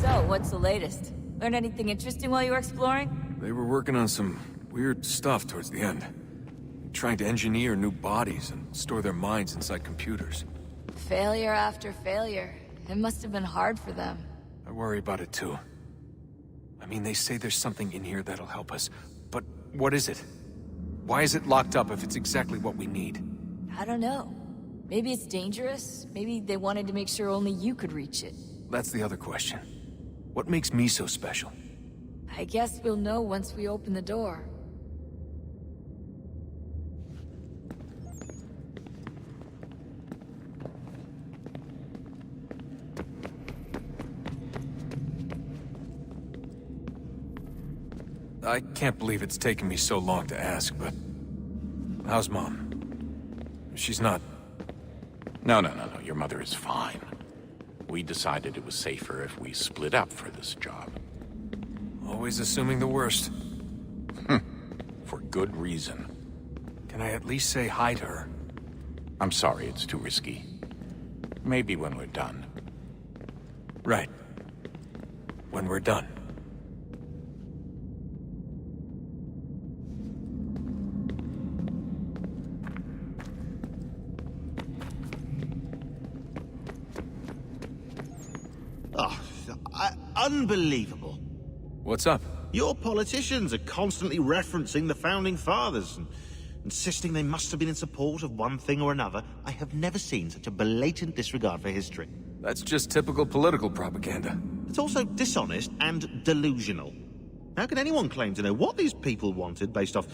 So, what's the latest? Learn anything interesting while you were exploring? They were working on some weird stuff towards the end. Trying to engineer new bodies and store their minds inside computers. Failure after failure. It must have been hard for them. I worry about it too. I mean, they say there's something in here that'll help us. But what is it? Why is it locked up if it's exactly what we need? I don't know. Maybe it's dangerous. Maybe they wanted to make sure only you could reach it. That's the other question. What makes me so special? I guess we'll know once we open the door. I can't believe it's taken me so long to ask, but... how's Mom? She's not... No. Your mother is fine. We decided it was safer if we split up for this job. Always assuming the worst. For good reason. Can I at least say hi to her? I'm sorry, it's too risky. Maybe when we're done. Right. When we're done. Unbelievable. What's up? Your politicians are constantly referencing the Founding Fathers and insisting they must have been in support of one thing or another. I have never seen such a blatant disregard for history. That's just typical political propaganda. It's also dishonest and delusional. How can anyone claim to know what these people wanted based off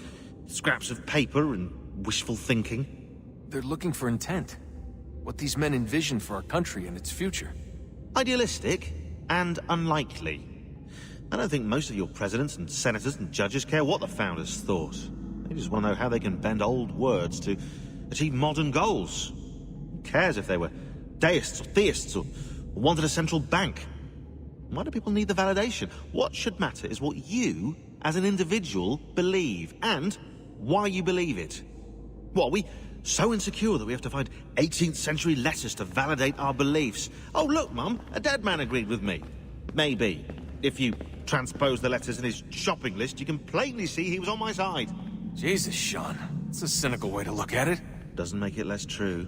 scraps of paper and wishful thinking? They're looking for intent. What these men envision for our country and its future. Idealistic and unlikely. I don't think most of your presidents and senators and judges care what the founders thought. They just want to know how they can bend old words to achieve modern goals. Who cares if they were deists or theists or wanted a central bank? Why do people need the validation? What should matter is what you, as an individual, believe, and why you believe it. What, are we so insecure that we have to find 18th century letters to validate our beliefs? Oh, look, Mum, a dead man agreed with me. Maybe. If you transpose the letters in his shopping list, you can plainly see he was on my side. Jesus, Sean. It's a cynical way to look at it. Doesn't make it less true.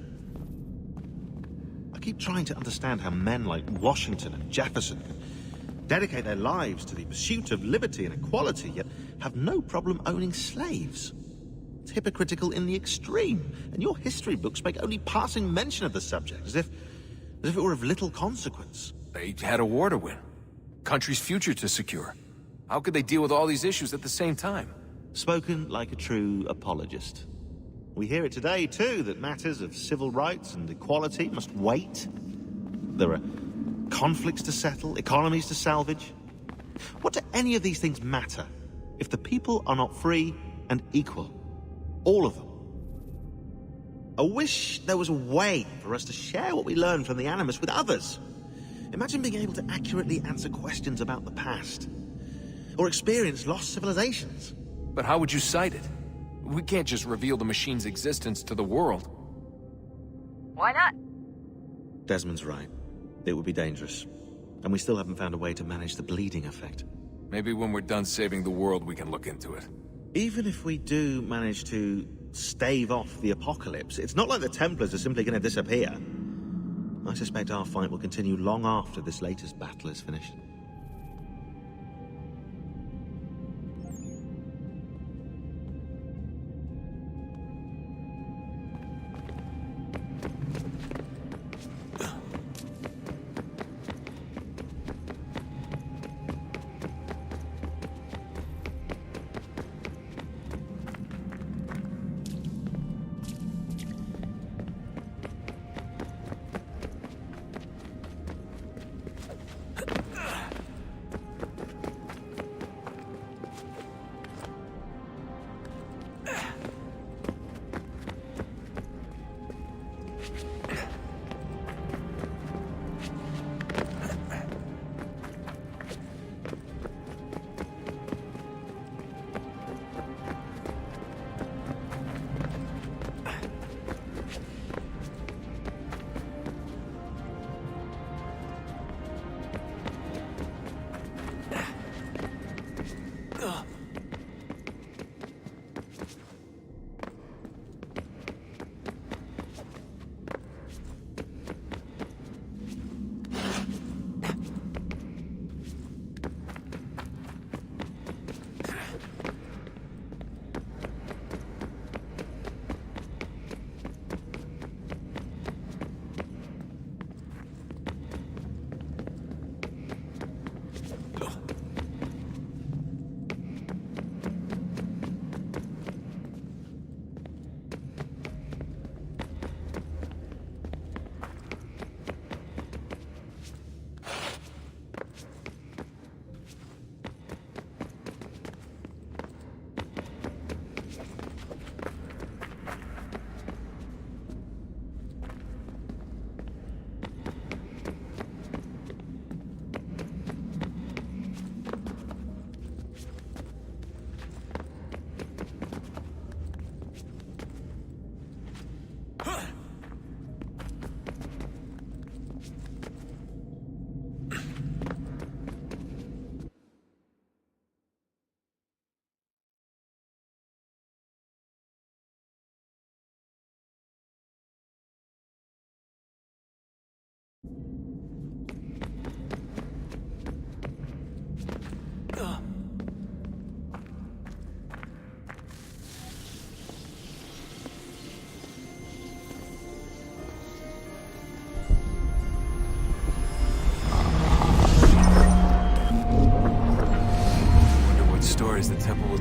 I keep trying to understand how men like Washington and Jefferson can dedicate their lives to the pursuit of liberty and equality, yet have no problem owning slaves. It's hypocritical in the extreme, and your history books make only passing mention of the subject, as if it were of little consequence. They had a war to win. Country's future to secure. How could they deal with all these issues at the same time? Spoken like a true apologist. We hear it today, too, that matters of civil rights and equality must wait. There are conflicts to settle, economies to salvage. What do any of these things matter if the people are not free and equal? All of them. I wish there was a way for us to share what we learn from the Animus with others. Imagine being able to accurately answer questions about the past, or experience lost civilizations. But how would you cite it? We can't just reveal the machine's existence to the world. Why not? Desmond's right. It would be dangerous. And we still haven't found a way to manage the bleeding effect. Maybe when we're done saving the world, we can look into it. Even if we do manage to stave off the apocalypse, it's not like the Templars are simply going to disappear. I suspect our fight will continue long after this latest battle is finished.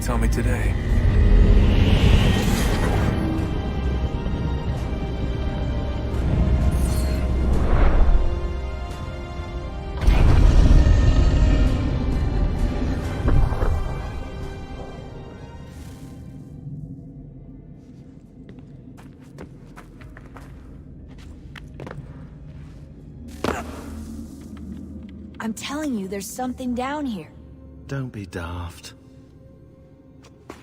tell me today. I'm telling you, there's something down here. Don't be daft.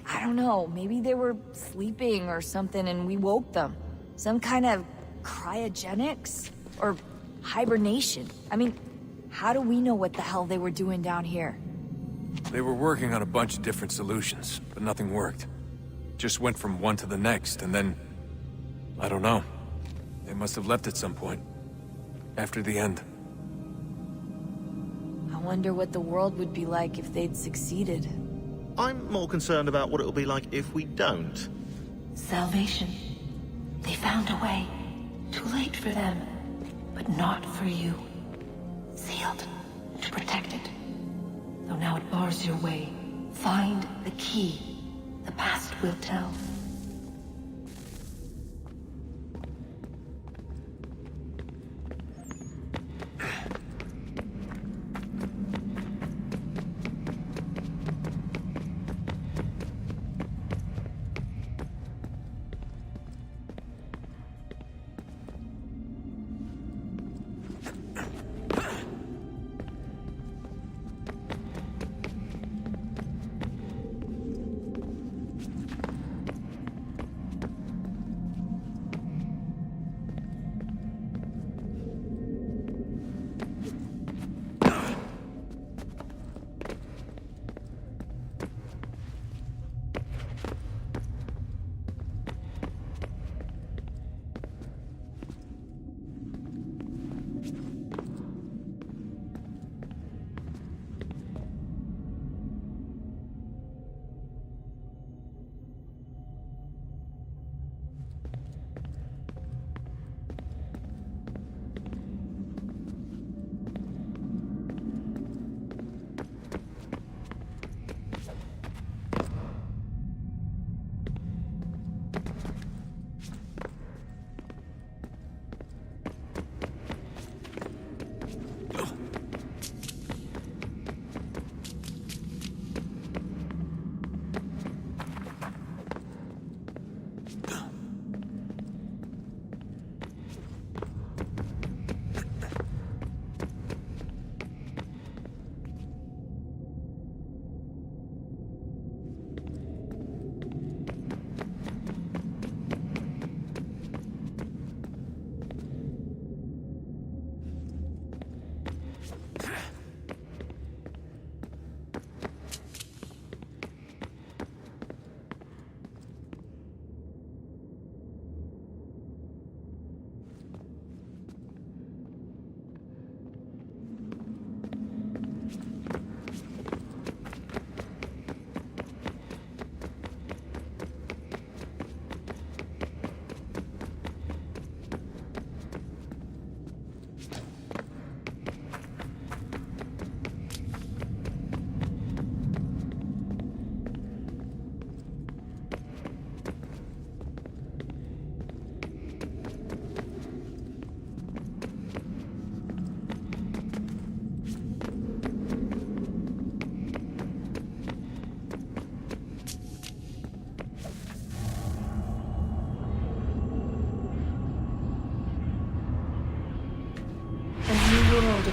I don't know, maybe they were sleeping or something and we woke them. Some kind of cryogenics? Or hibernation. I mean, how do we know what the hell they were doing down here? They were working on a bunch of different solutions, but nothing worked. Just went from one to the next, and then... I don't know. They must have left at some point. After the end. I wonder what the world would be like if they'd succeeded. I'm more concerned about what it'll be like if we don't. Salvation. They found a way. Too late for them, but not for you. Sealed to protect it. Though now it bars your way. Find the key. The past will tell.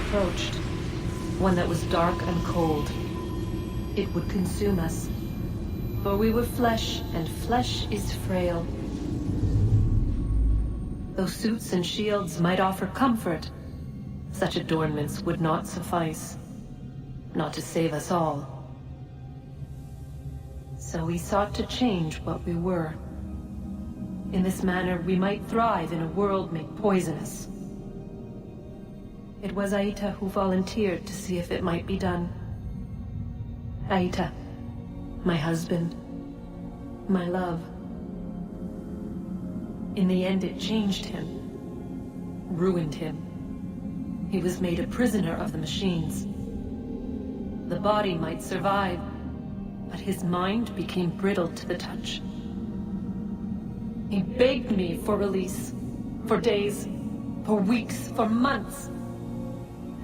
Approached. One that was dark and cold. It would consume us. For we were flesh, and flesh is frail. Though suits and shields might offer comfort, such adornments would not suffice. Not to save us all. So we sought to change what we were. In this manner, we might thrive in a world made poisonous. It was Aita who volunteered to see if it might be done. Aita, my husband, my love. In the end, it changed him, ruined him. He was made a prisoner of the machines. The body might survive, but his mind became brittle to the touch. He begged me for release. For days, for weeks, for months.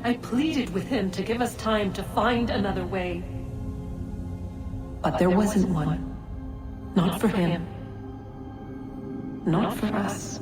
I pleaded with him to give us time to find another way. But there wasn't one. Not for him. Not for us.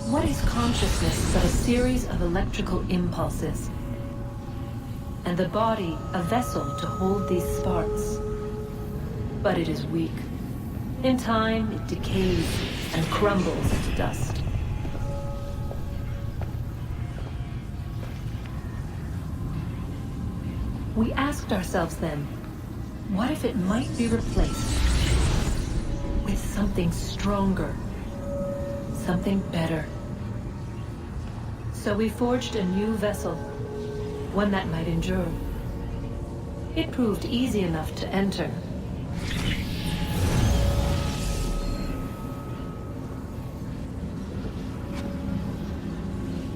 What is consciousness but a series of electrical impulses? And the body a vessel to hold these sparks. But it is weak. In time, it decays and crumbles to dust. We asked ourselves then, what if it might be replaced with something stronger, something better? So we forged a new vessel, one that might endure. It proved easy enough to enter.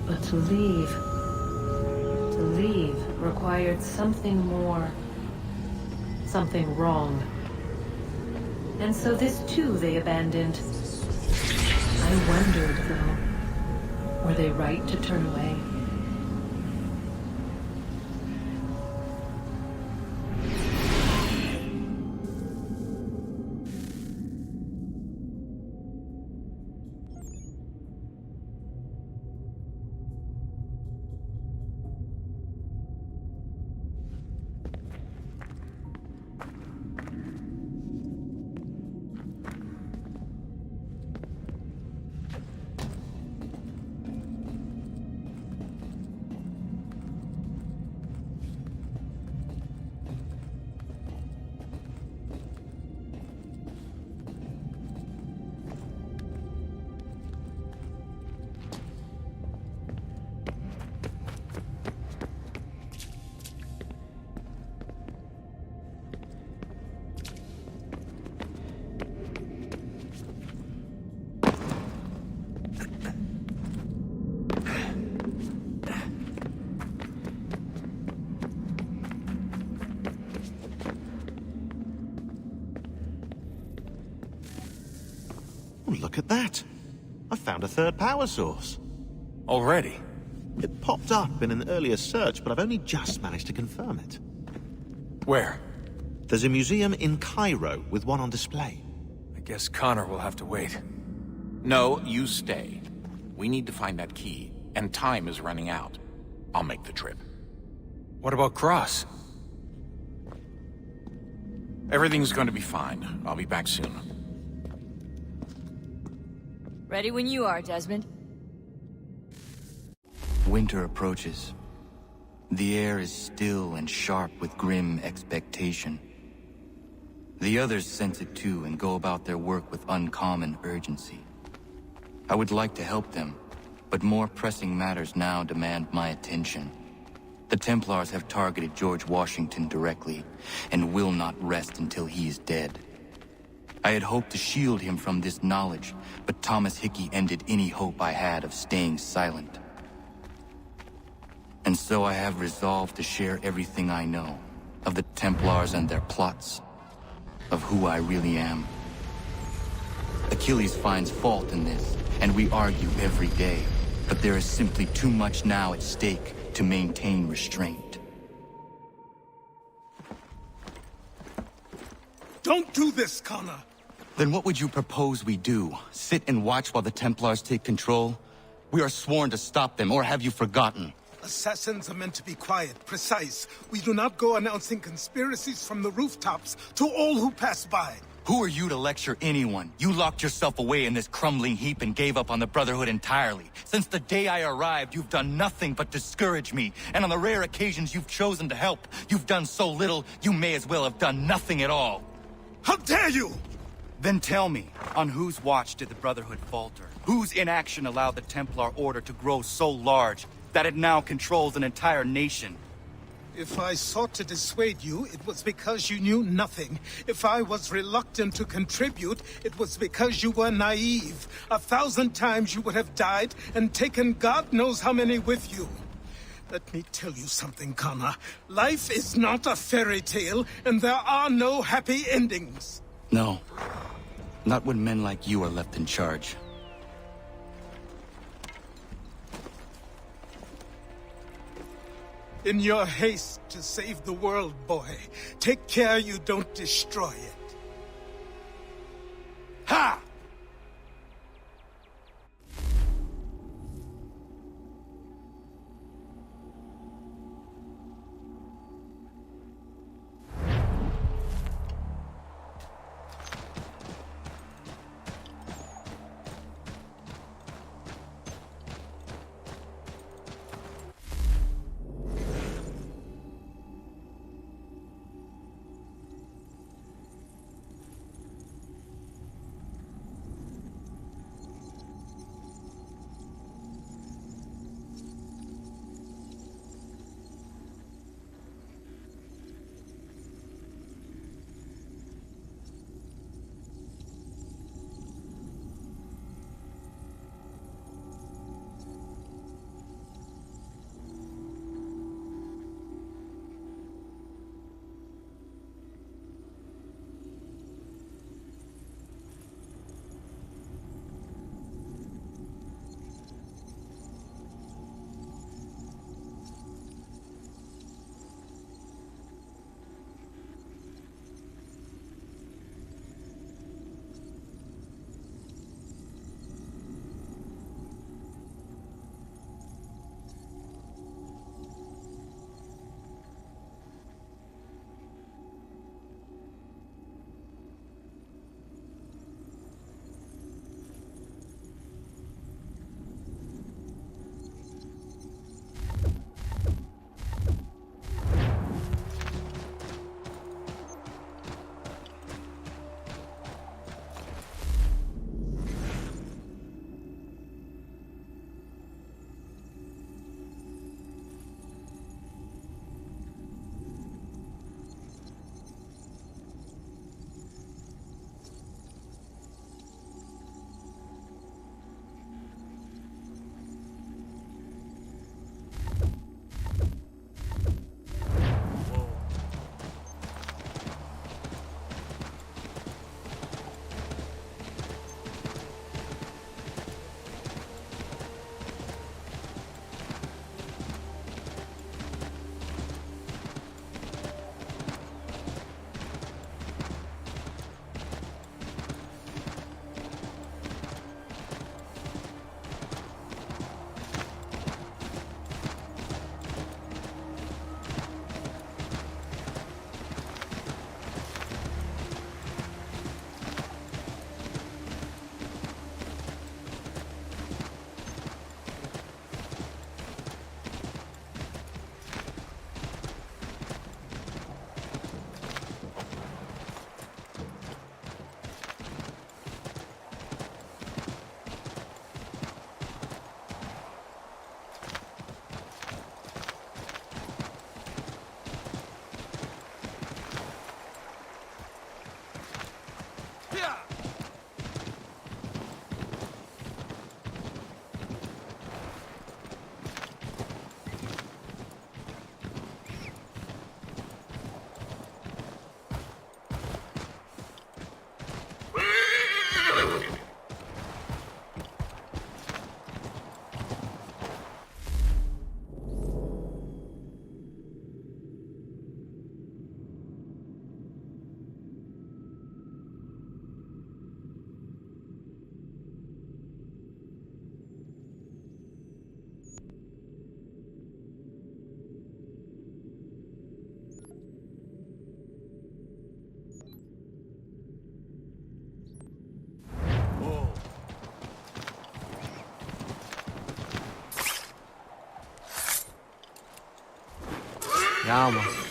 But to leave required something more, something wrong. And so this too they abandoned. I wondered, though, were they right to turn away? Look at that. I found a third power source. Already? It popped up in an earlier search, but I've only just managed to confirm it. Where? There's a museum in Cairo with one on display. I guess Connor will have to wait. No, you stay. We need to find that key, and time is running out. I'll make the trip. What about Cross? Everything's going to be fine. I'll be back soon. Ready when you are, Desmond. Winter approaches. The air is still and sharp with grim expectation. The others sense it too and go about their work with uncommon urgency. I would like to help them, but more pressing matters now demand my attention. The Templars have targeted George Washington directly, and will not rest until he is dead. I had hoped to shield him from this knowledge, but Thomas Hickey ended any hope I had of staying silent. And so I have resolved to share everything I know, of the Templars and their plots, of who I really am. Achilles finds fault in this, and we argue every day, but there is simply too much now at stake to maintain restraint. Don't do this, Connor! Then what would you propose we do? Sit and watch while the Templars take control? We are sworn to stop them, or have you forgotten? Assassins are meant to be quiet, precise. We do not go announcing conspiracies from the rooftops to all who pass by. Who are you to lecture anyone? You locked yourself away in this crumbling heap and gave up on the Brotherhood entirely. Since the day I arrived, you've done nothing but discourage me. And on the rare occasions you've chosen to help, you've done so little, you may as well have done nothing at all. How dare you! Then tell me, on whose watch did the Brotherhood falter? Whose inaction allowed the Templar Order to grow so large that it now controls an entire nation? If I sought to dissuade you, it was because you knew nothing. If I was reluctant to contribute, it was because you were naive. 1,000 times you would have died and taken God knows how many with you. Let me tell you something, Connor. Life is not a fairy tale, and there are no happy endings. No. Not when men like you are left in charge. In your haste to save the world, boy, take care you don't destroy it. Ha! Yeah, man.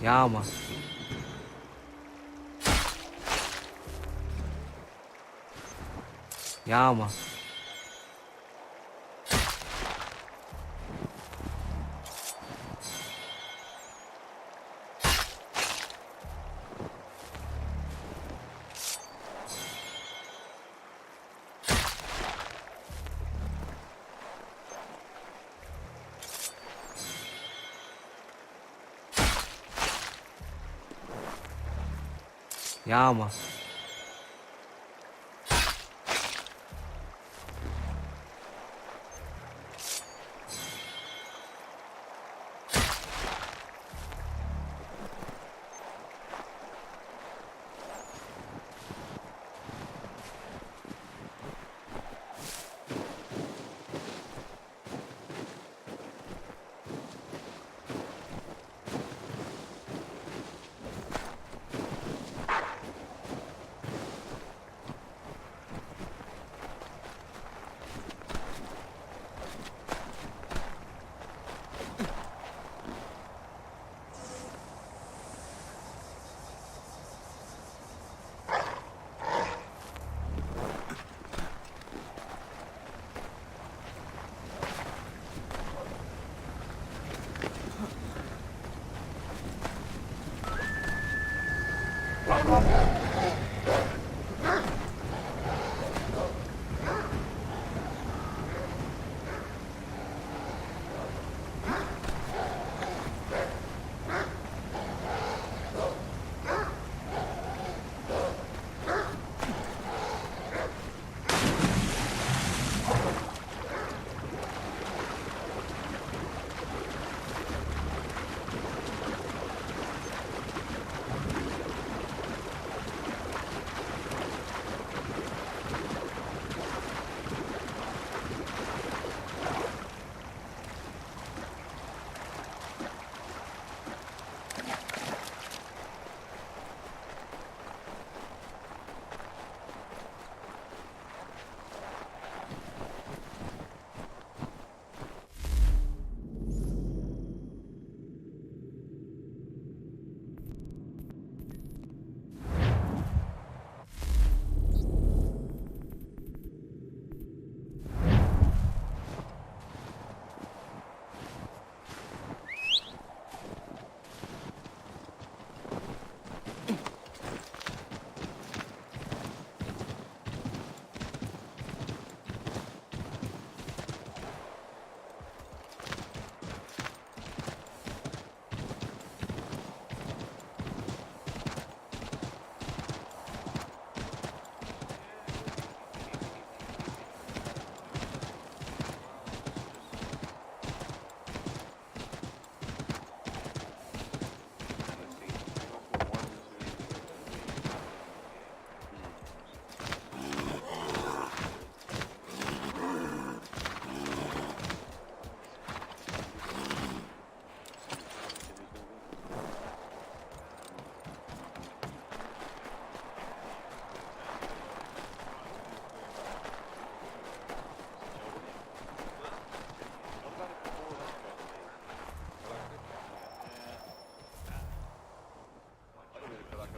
Yeah, man. Yeah, man. Yeah, man.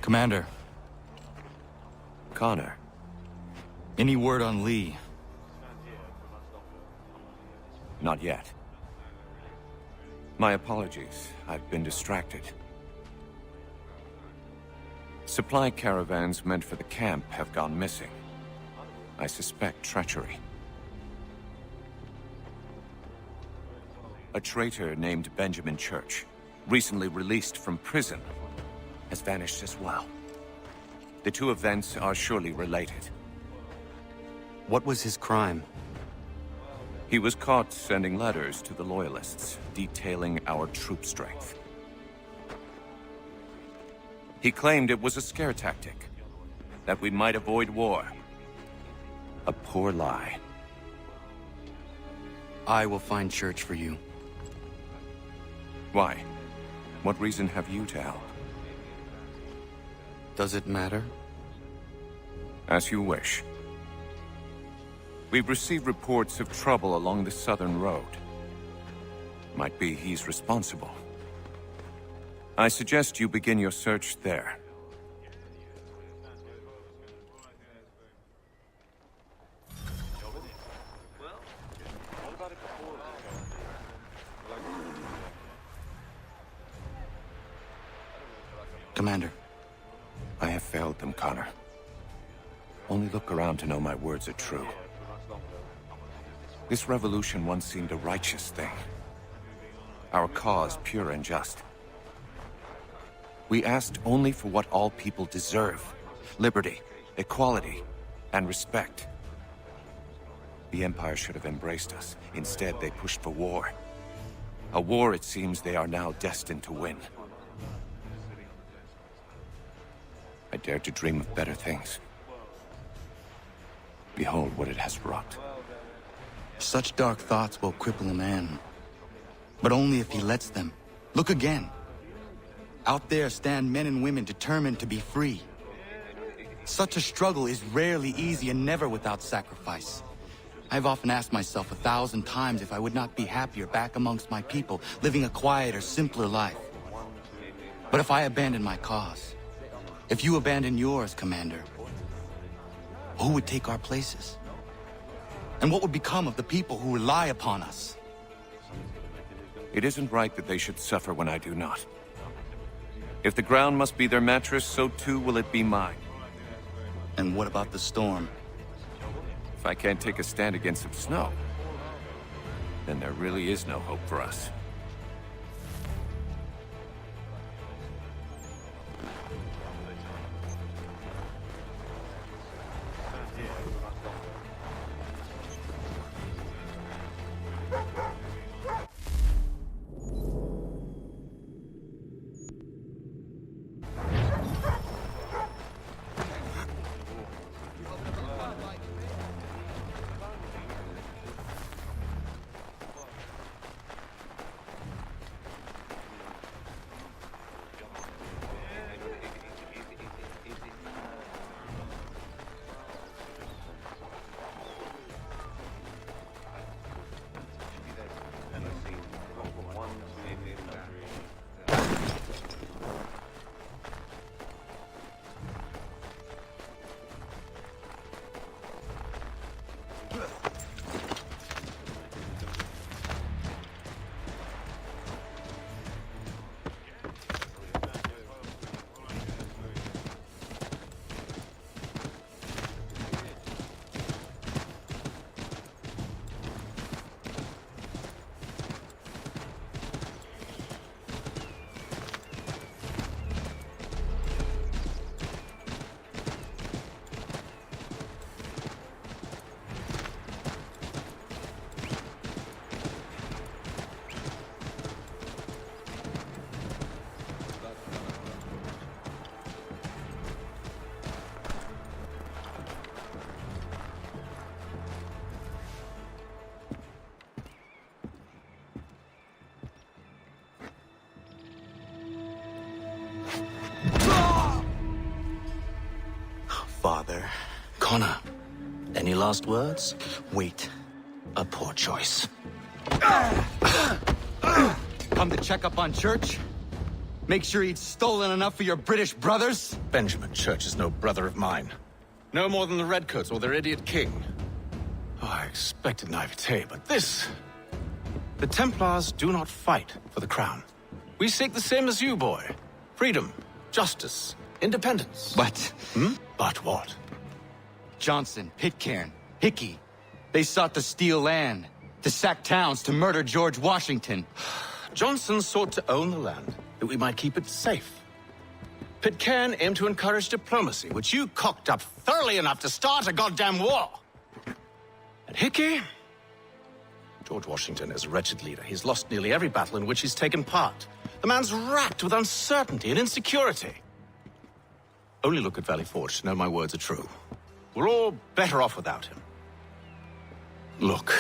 Commander. Connor. Any word on Lee? Not yet. My apologies. I've been distracted. Supply caravans meant for the camp have gone missing. I suspect treachery. A traitor named Benjamin Church, recently released from prison, has vanished as well. The two events are surely related. What was his crime? He was caught sending letters to the Loyalists, detailing our troop strength. He claimed it was a scare tactic, that we might avoid war. A poor lie. I will find Church for you. Why? What reason have you to help? Does it matter? As you wish. We've received reports of trouble along the southern road. Might be he's responsible. I suggest you begin your search there. Commander. I have failed them, Connor. Only look around to know my words are true. This revolution once seemed a righteous thing. Our cause pure and just. We asked only for what all people deserve. Liberty, equality, and respect. The Empire should have embraced us. Instead, they pushed for war. A war it seems they are now destined to win. I dared to dream of better things. Behold what it has wrought. Such dark thoughts will cripple a man. But only if he lets them. Look again. Out there stand men and women determined to be free. Such a struggle is rarely easy and never without sacrifice. I've often asked myself 1,000 times if I would not be happier back amongst my people, living a quieter, simpler life. But if I abandon my cause, if you abandon yours, Commander, who would take our places? And what would become of the people who rely upon us? It isn't right that they should suffer when I do not. If the ground must be their mattress, so too will it be mine. And what about the storm? If I can't take a stand against some snow, then there really is no hope for us. Father. Connor, any last words? Wait. A poor choice. Come to check up on Church? Make sure he'd stolen enough for your British brothers? Benjamin Church is no brother of mine. No more than the Redcoats or their idiot king. Oh, I expected naivete, but this... The Templars do not fight for the crown. We seek the same as you, boy. Freedom, justice, independence. But... But what? Johnson, Pitcairn, Hickey. They sought to steal land, to sack towns, to murder George Washington. Johnson sought to own the land, that we might keep it safe. Pitcairn aimed to encourage diplomacy, which you cocked up thoroughly enough to start a goddamn war. And Hickey? George Washington is a wretched leader. He's lost nearly every battle in which he's taken part. The man's racked with uncertainty and insecurity. Only look at Valley Forge to know my words are true. We're all better off without him. Look,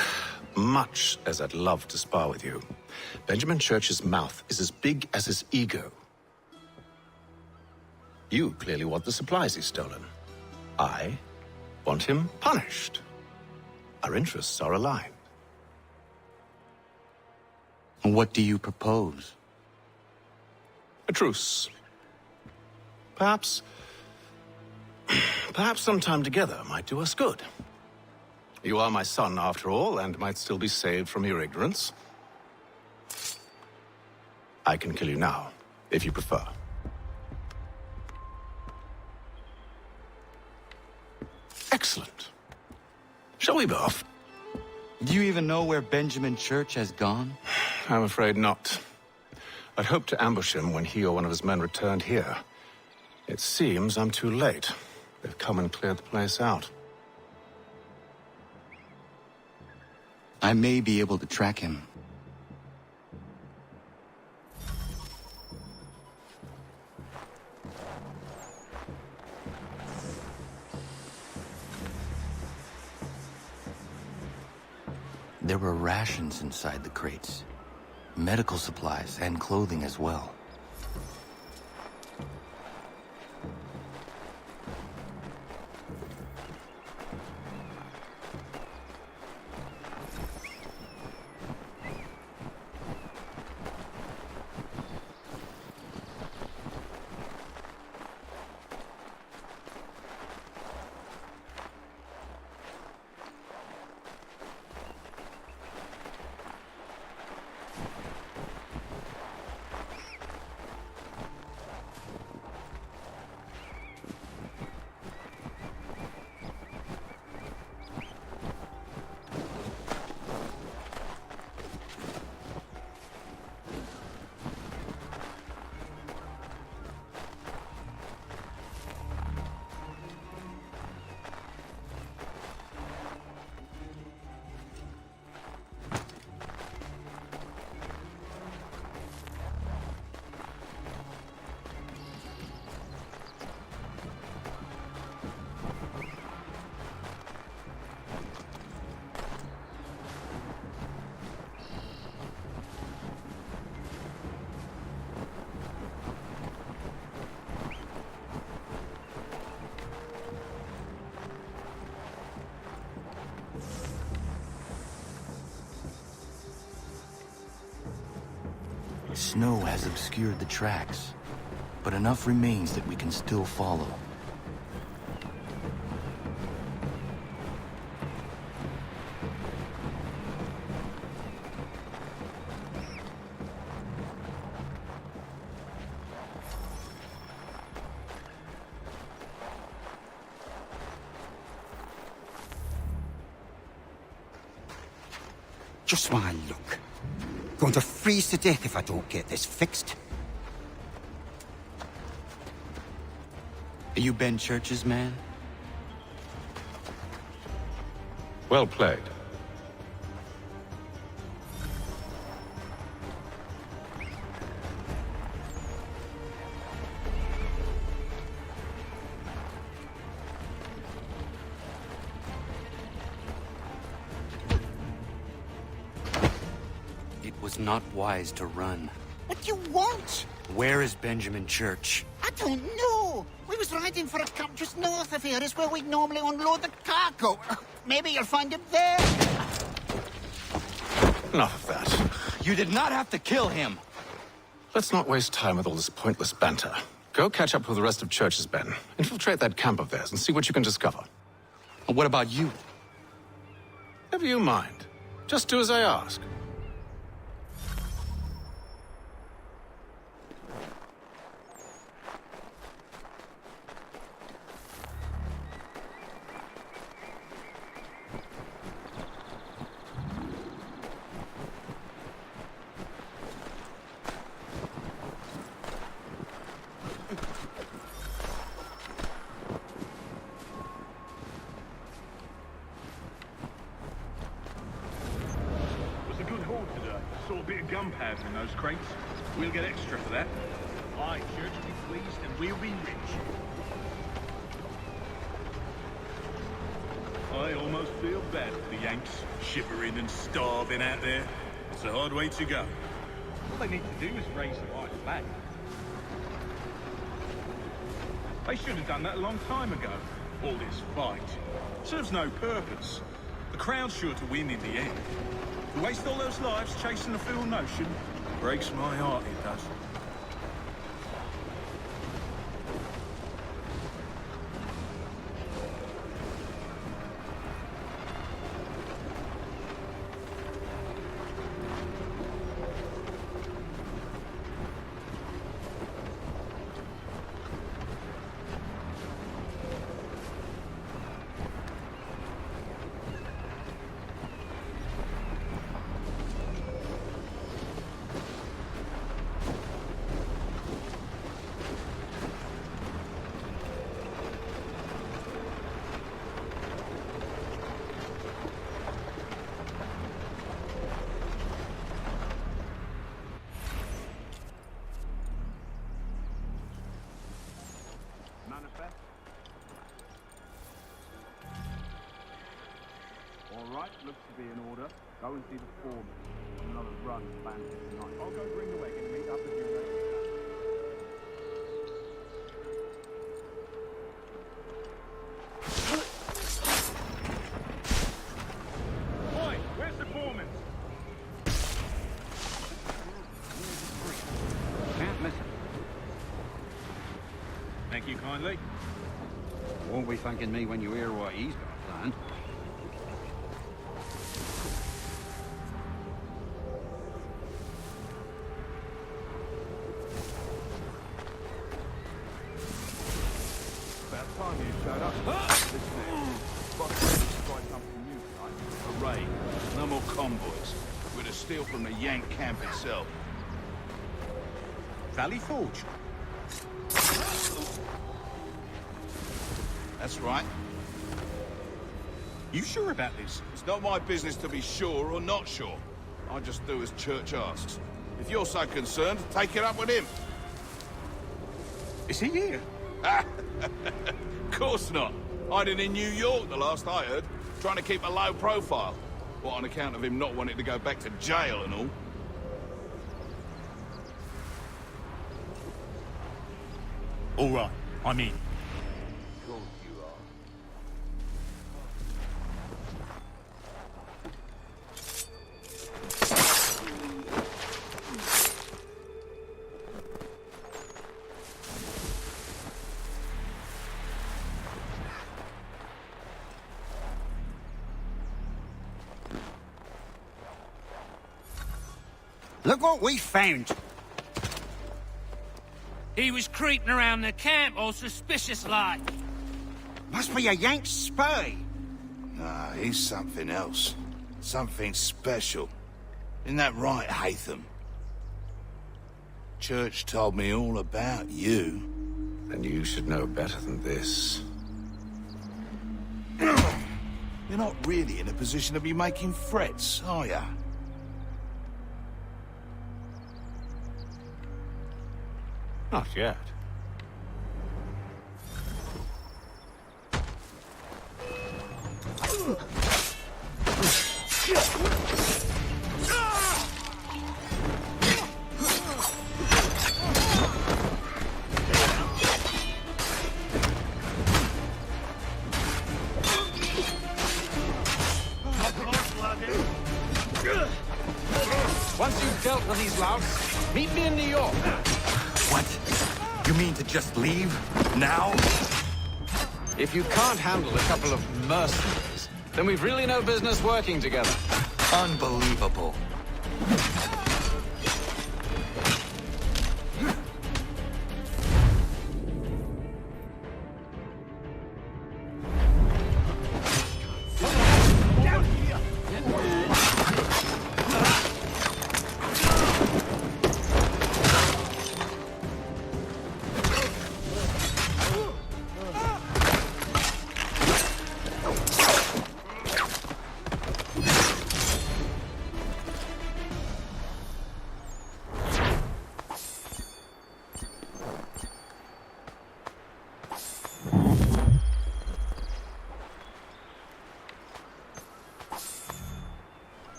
much as I'd love to spar with you, Benjamin Church's mouth is as big as his ego. You clearly want the supplies he's stolen. I want him punished. Our interests are aligned. What do you propose? A truce. Perhaps some time together might do us good. You are my son, after all, and might still be saved from your ignorance. I can kill you now, if you prefer. Excellent. Shall we be off? Do you even know where Benjamin Church has gone? I'm afraid not. I'd hoped to ambush him when he or one of his men returned here. It seems I'm too late. They've come and cleared the place out. I may be able to track him. There were rations inside the crates. Medical supplies and clothing as well. Snow has obscured the tracks, but enough remains that we can still follow. Just one look. Going to freeze to death if I don't get this fixed. Are you Ben Church's man? Well played. Not wise to run. What do you want? Where is Benjamin Church? I don't know. We was riding for a camp just north of here. Is where we'd normally unload the cargo. Maybe you'll find him there. Enough of that. You did not have to kill him. Let's not waste time with all this pointless banter. Go catch up with the rest of Church's men. Infiltrate that camp of theirs and see what you can discover. And what about you? Never you mind. Just do as I ask. Gunpowder in those crates. We'll get extra for that. Aye, Church will be pleased and we'll be rich. I almost feel bad for the Yanks, shivering and starving out there. It's a hard way to go. All they need to do is raise the white flag. They should have done that a long time ago. All this fight serves no purpose. The Crown's sure to win in the end. To waste all those lives chasing a fool notion breaks my heart, it does. All right, looks to be in order. Go and see the foreman. Another run planned for tonight. I'll go bring the wagon and meet up with you later. Oi, where's the foreman? Can't miss it. Thank you kindly. Won't be thanking me when you hear what he's got planned. Steal from the Yank camp itself. Valley Forge? That's right. You sure about this? It's not my business to be sure or not sure. I just do as Church asks. If you're so concerned, take it up with him. Is he here? Of course not. Hiding in New York, the last I heard. Trying to keep a low profile. What, on account of him not wanting to go back to jail and all? All right, I'm in. Of course you Look what we found. He was creeping around the camp all suspicious-like. Must be a Yank spy. Nah, he's something else. Something special. Isn't that right, Haytham? Church told me all about you. Then you should know better than this. You're not really in a position to be making threats, are ya? Not yet. Once you've dealt with these louts, Meet me in New York. What? You mean to just leave? Now? If you can't handle a couple of mercenaries, then we've really no business working together. Unbelievable.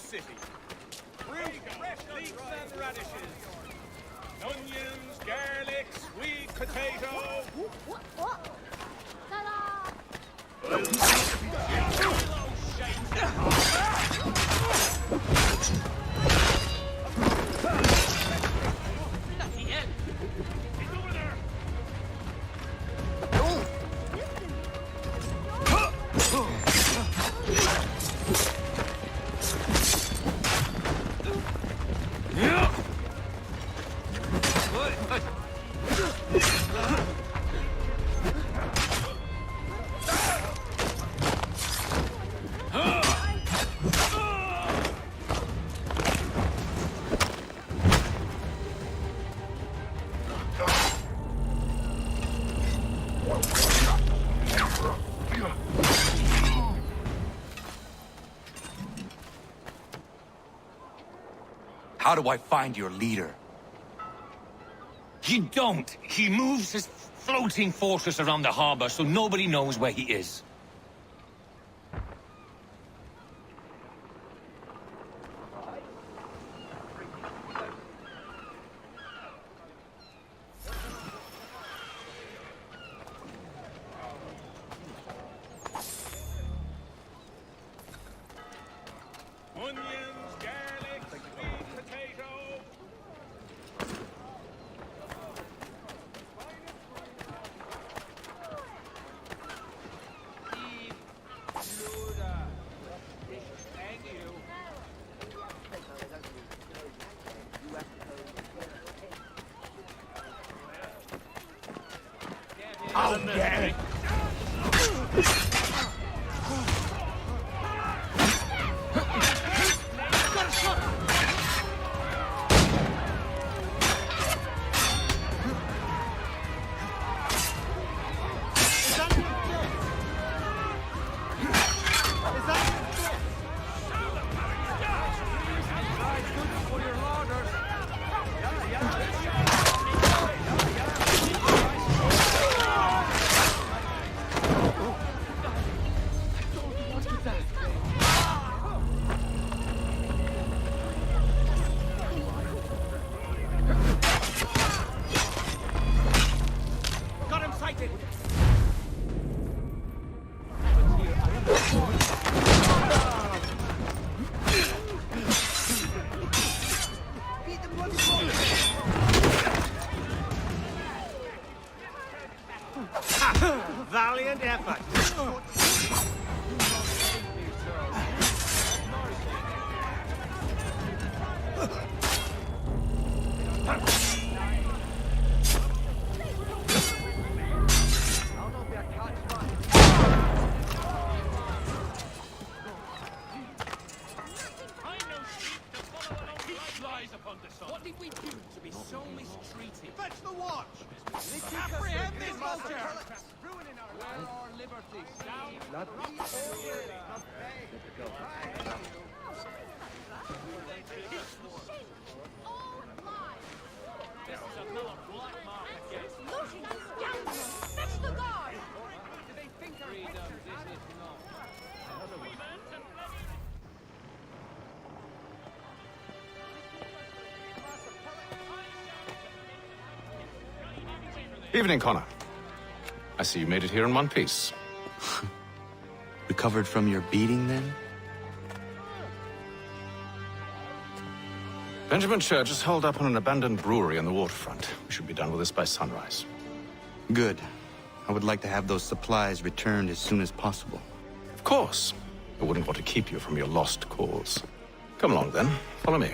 city. Fruit, fresh leeks and radishes. Onions, garlic, sweet potato. What? Ta-da! How do I find your leader? You don't. He moves his floating fortress around the harbor so nobody knows where he is. Onions, garlic, sweet potato. Oh, yeah. Got him sighted. Valiant effort. What did we do to be so mistreated? Fetch the watch! Apprehend this vulture! Ruining our Where our liberty There's another black market against Looting the scoundrels! Fetch the guard! Do they think our freedom this is not? Evening, Connor. I see you made it here in one piece. Recovered from your beating, then? Benjamin Church is holed up on an abandoned brewery on the waterfront. We should be done with this by sunrise. Good. I would like to have those supplies returned as soon as possible. Of course. I wouldn't want to keep you from your lost cause. Come along, then. Follow me.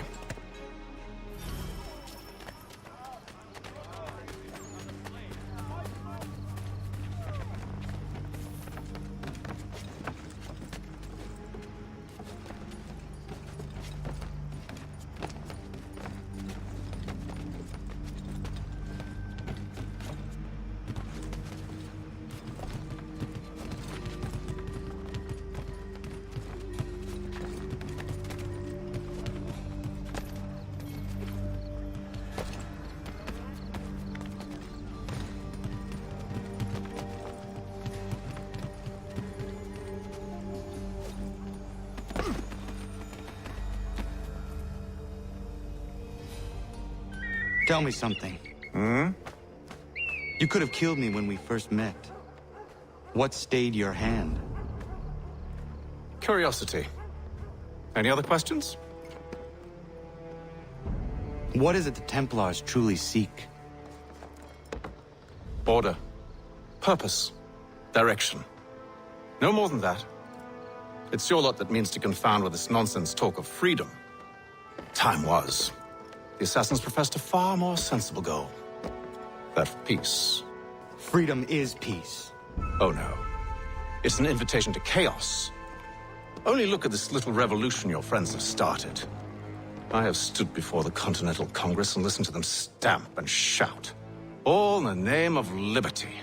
Tell me something. Hmm? You could have killed me when we first met. What stayed your hand? Curiosity. Any other questions? What is it the Templars truly seek? Order. Purpose. Direction. No more than that. It's your lot that means to confound with this nonsense talk of freedom. Time was. The assassins professed a far more sensible goal. That of peace. Freedom is peace. Oh no. It's an invitation to chaos. Only look at this little revolution your friends have started. I have stood before the Continental Congress and listened to them stamp and shout. All in the name of liberty.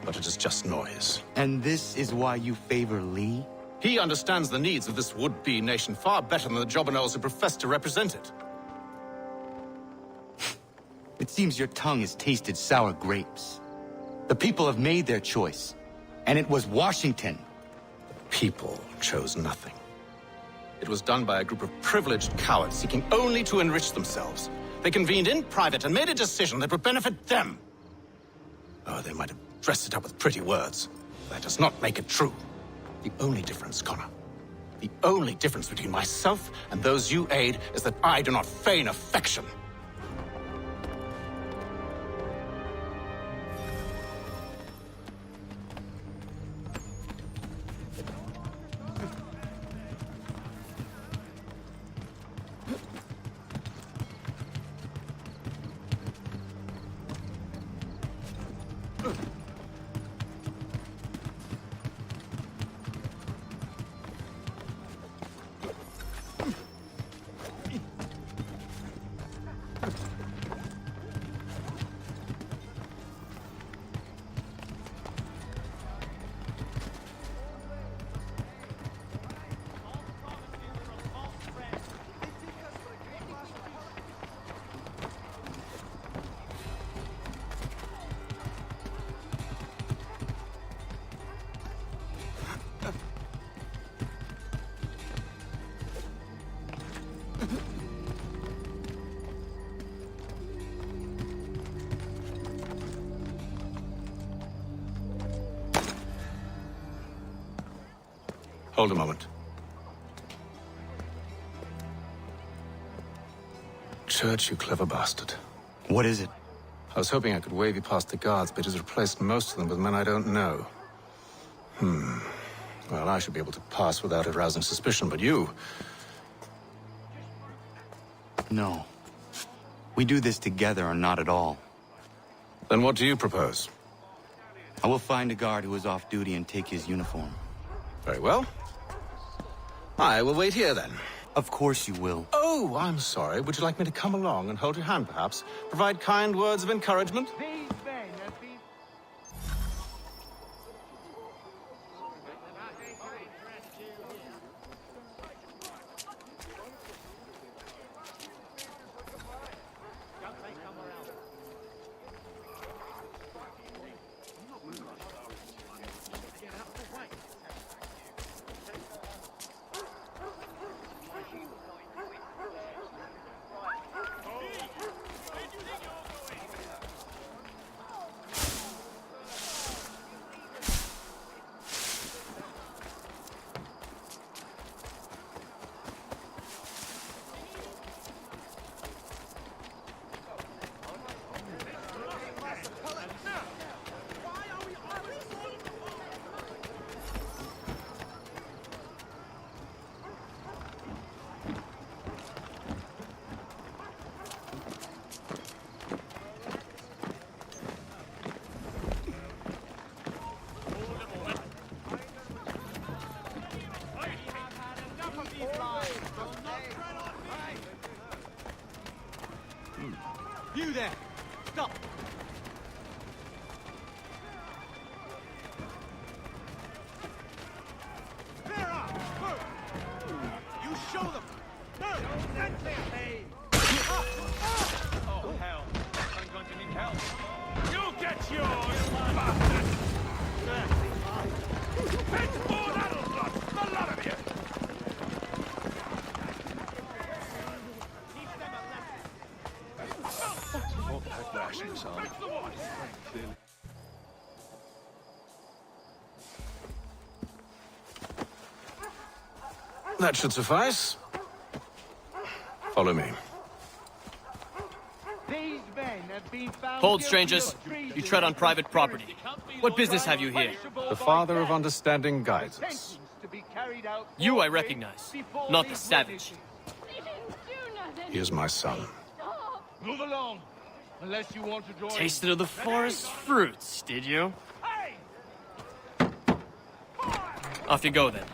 But it is just noise. And this is why you favor Lee? He understands the needs of this would-be nation far better than the jobberknolls who profess to represent it. It seems your tongue has tasted sour grapes. The people have made their choice, and it was Washington. The people chose nothing. It was done by a group of privileged cowards seeking only to enrich themselves. They convened in private and made a decision that would benefit them. Oh, they might have dressed it up with pretty words. That does not make it true. The only difference, Connor, the only difference between myself and those you aid is that I do not feign affection. Hold a moment. Church, you clever bastard. What is it? I was hoping I could wave you past the guards, but he's replaced most of them with men I don't know. Well, I should be able to pass without arousing suspicion, but you... No. We do this together or not at all. Then what do you propose? I will find a guard who is off duty and take his uniform. Very well. I will wait here, then. Of course you will. Oh, I'm sorry. Would you like me to come along and hold your hand, perhaps? Provide kind words of encouragement? rashness, son. That should suffice. Follow me. Hold, strangers. You tread on private property. What business have you here? The Father of Understanding guides us. You I recognize, not the savage. He is my son. Move along, unless you want to join. Tasted of the forest fruits, did you? Off you go, then.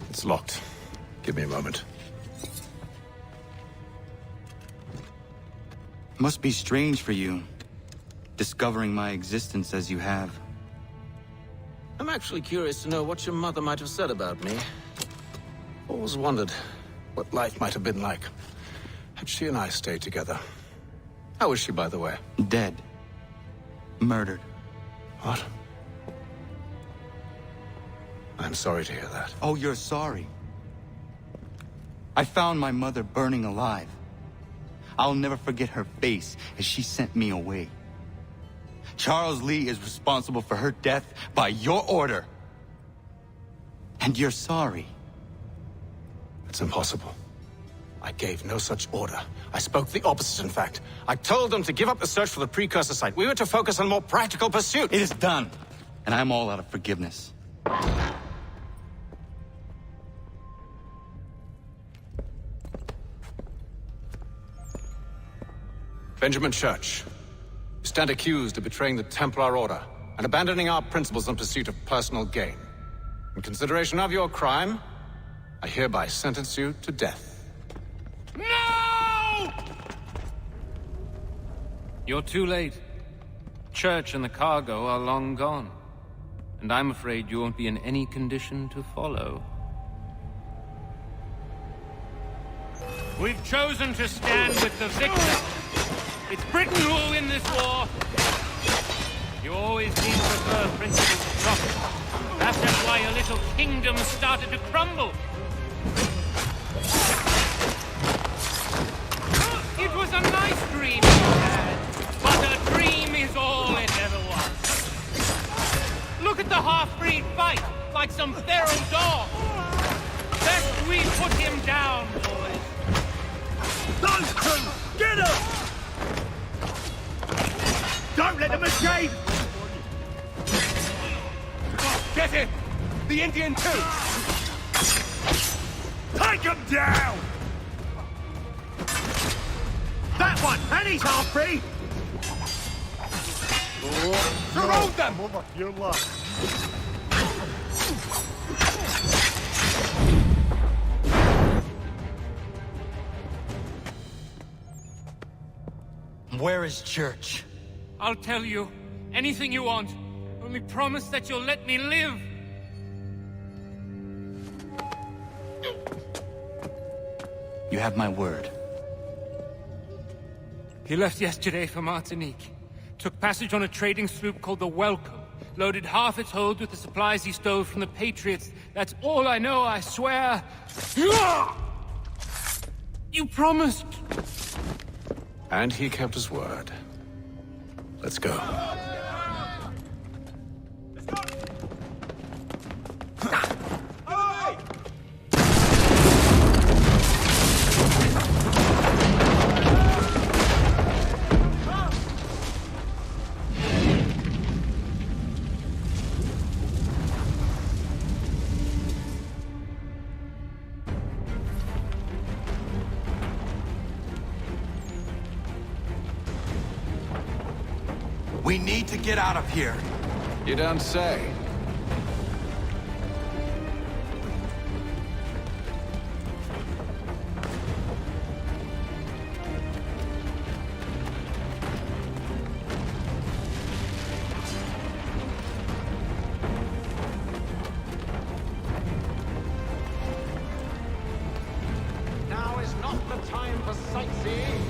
It's locked. Give me a moment. Must be strange for you, discovering my existence as you have. I'm actually curious to know what your mother might have said about me. Always wondered what life might have been like had she and I stayed together. How is she, by the way? Dead. Murdered. What? I'm sorry to hear that. Oh, you're sorry. I found my mother burning alive. I'll never forget her face as she sent me away. Charles Lee is responsible for her death by your order. And you're sorry. It's impossible. I gave no such order. I spoke the opposite, in fact. I told them to give up the search for the precursor site. We were to focus on more practical pursuit. It is done. And I'm all out of forgiveness. Benjamin Church, you stand accused of betraying the Templar Order and abandoning our principles in pursuit of personal gain. In consideration of your crime, I hereby sentence you to death. No! You're too late. Church and the cargo are long gone. And I'm afraid you won't be in any condition to follow. We've chosen to stand with the victor. It's Britain who will win this war. You always seem to prefer principles to profit. Perhaps that's why your little kingdom started to crumble. It was a nice dream you had, but a dream is all it ever was. Look at the half-breed fight, like some feral dog. Best we put him down, boys. Those two! Get up! Don't let them escape! Get him! The Indian too! Take him down! That one! And he's half-breed! Surround them! Your luck. Where is Church? I'll tell you anything you want. Only promise that you'll let me live. You have my word. He left yesterday for Martinique. Took passage on a trading sloop called the Welcome. Loaded half its hold with the supplies he stole from the Patriots. That's all I know, I swear. You promised. And he kept his word. Let's go. We need to get out of here. You don't say. Now is not the time for sightseeing.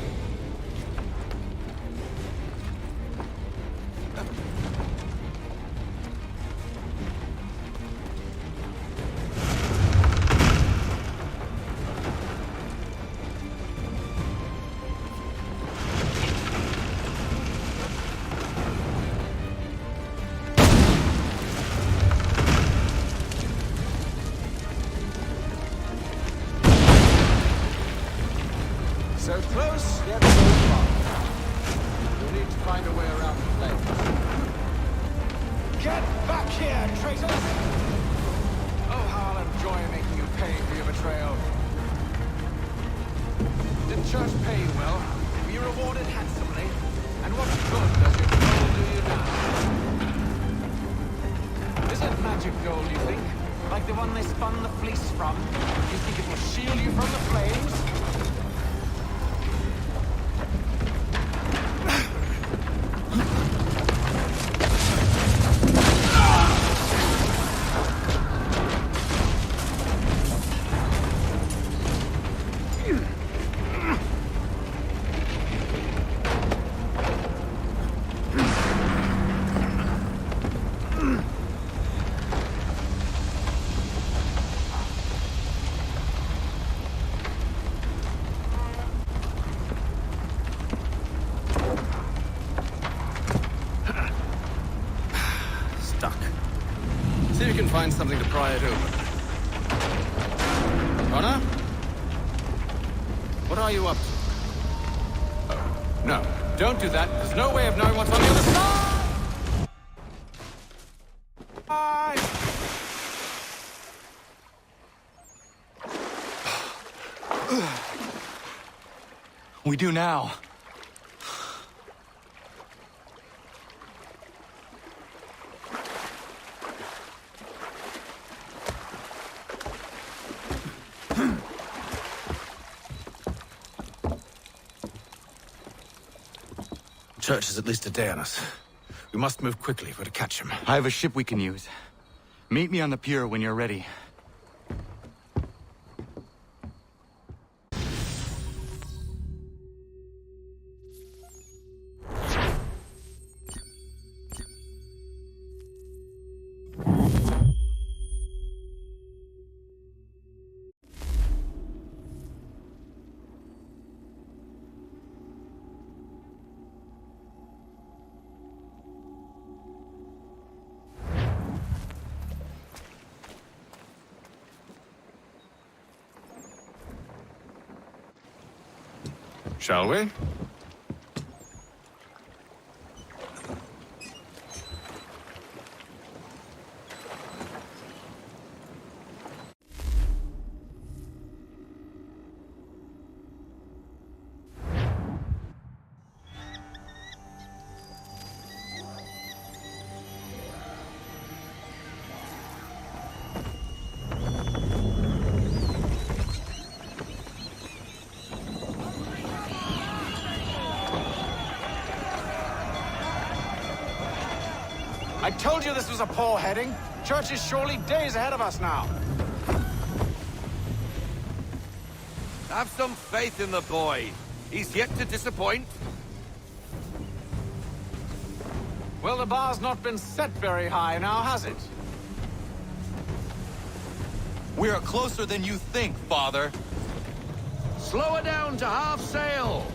So close, yet so far. You'll need to find a way around the flames. Get back here, traitors! Oh, how I'll enjoy making you pay for your betrayal. Did church pay you well? Were you rewarded handsomely? And what good does your gold do you now? Is it magic gold, you think? Like the one they spun the fleece from? You think it will shield you from the flames? See if you can find something to pry it open. Connor? What are you up to? Oh, no. Don't do that. There's no way of knowing what's on the other side! We do now. Church is at least a day on us. We must move quickly if we're to catch him. I have a ship we can use. Meet me on the pier when you're ready. Shall we? I told you this was a poor heading. Church is surely days ahead of us now. Have some faith in the boy. He's yet to disappoint. Well, the bar's not been set very high now, has it? We're closer than you think, Father. Slow her down to half sail.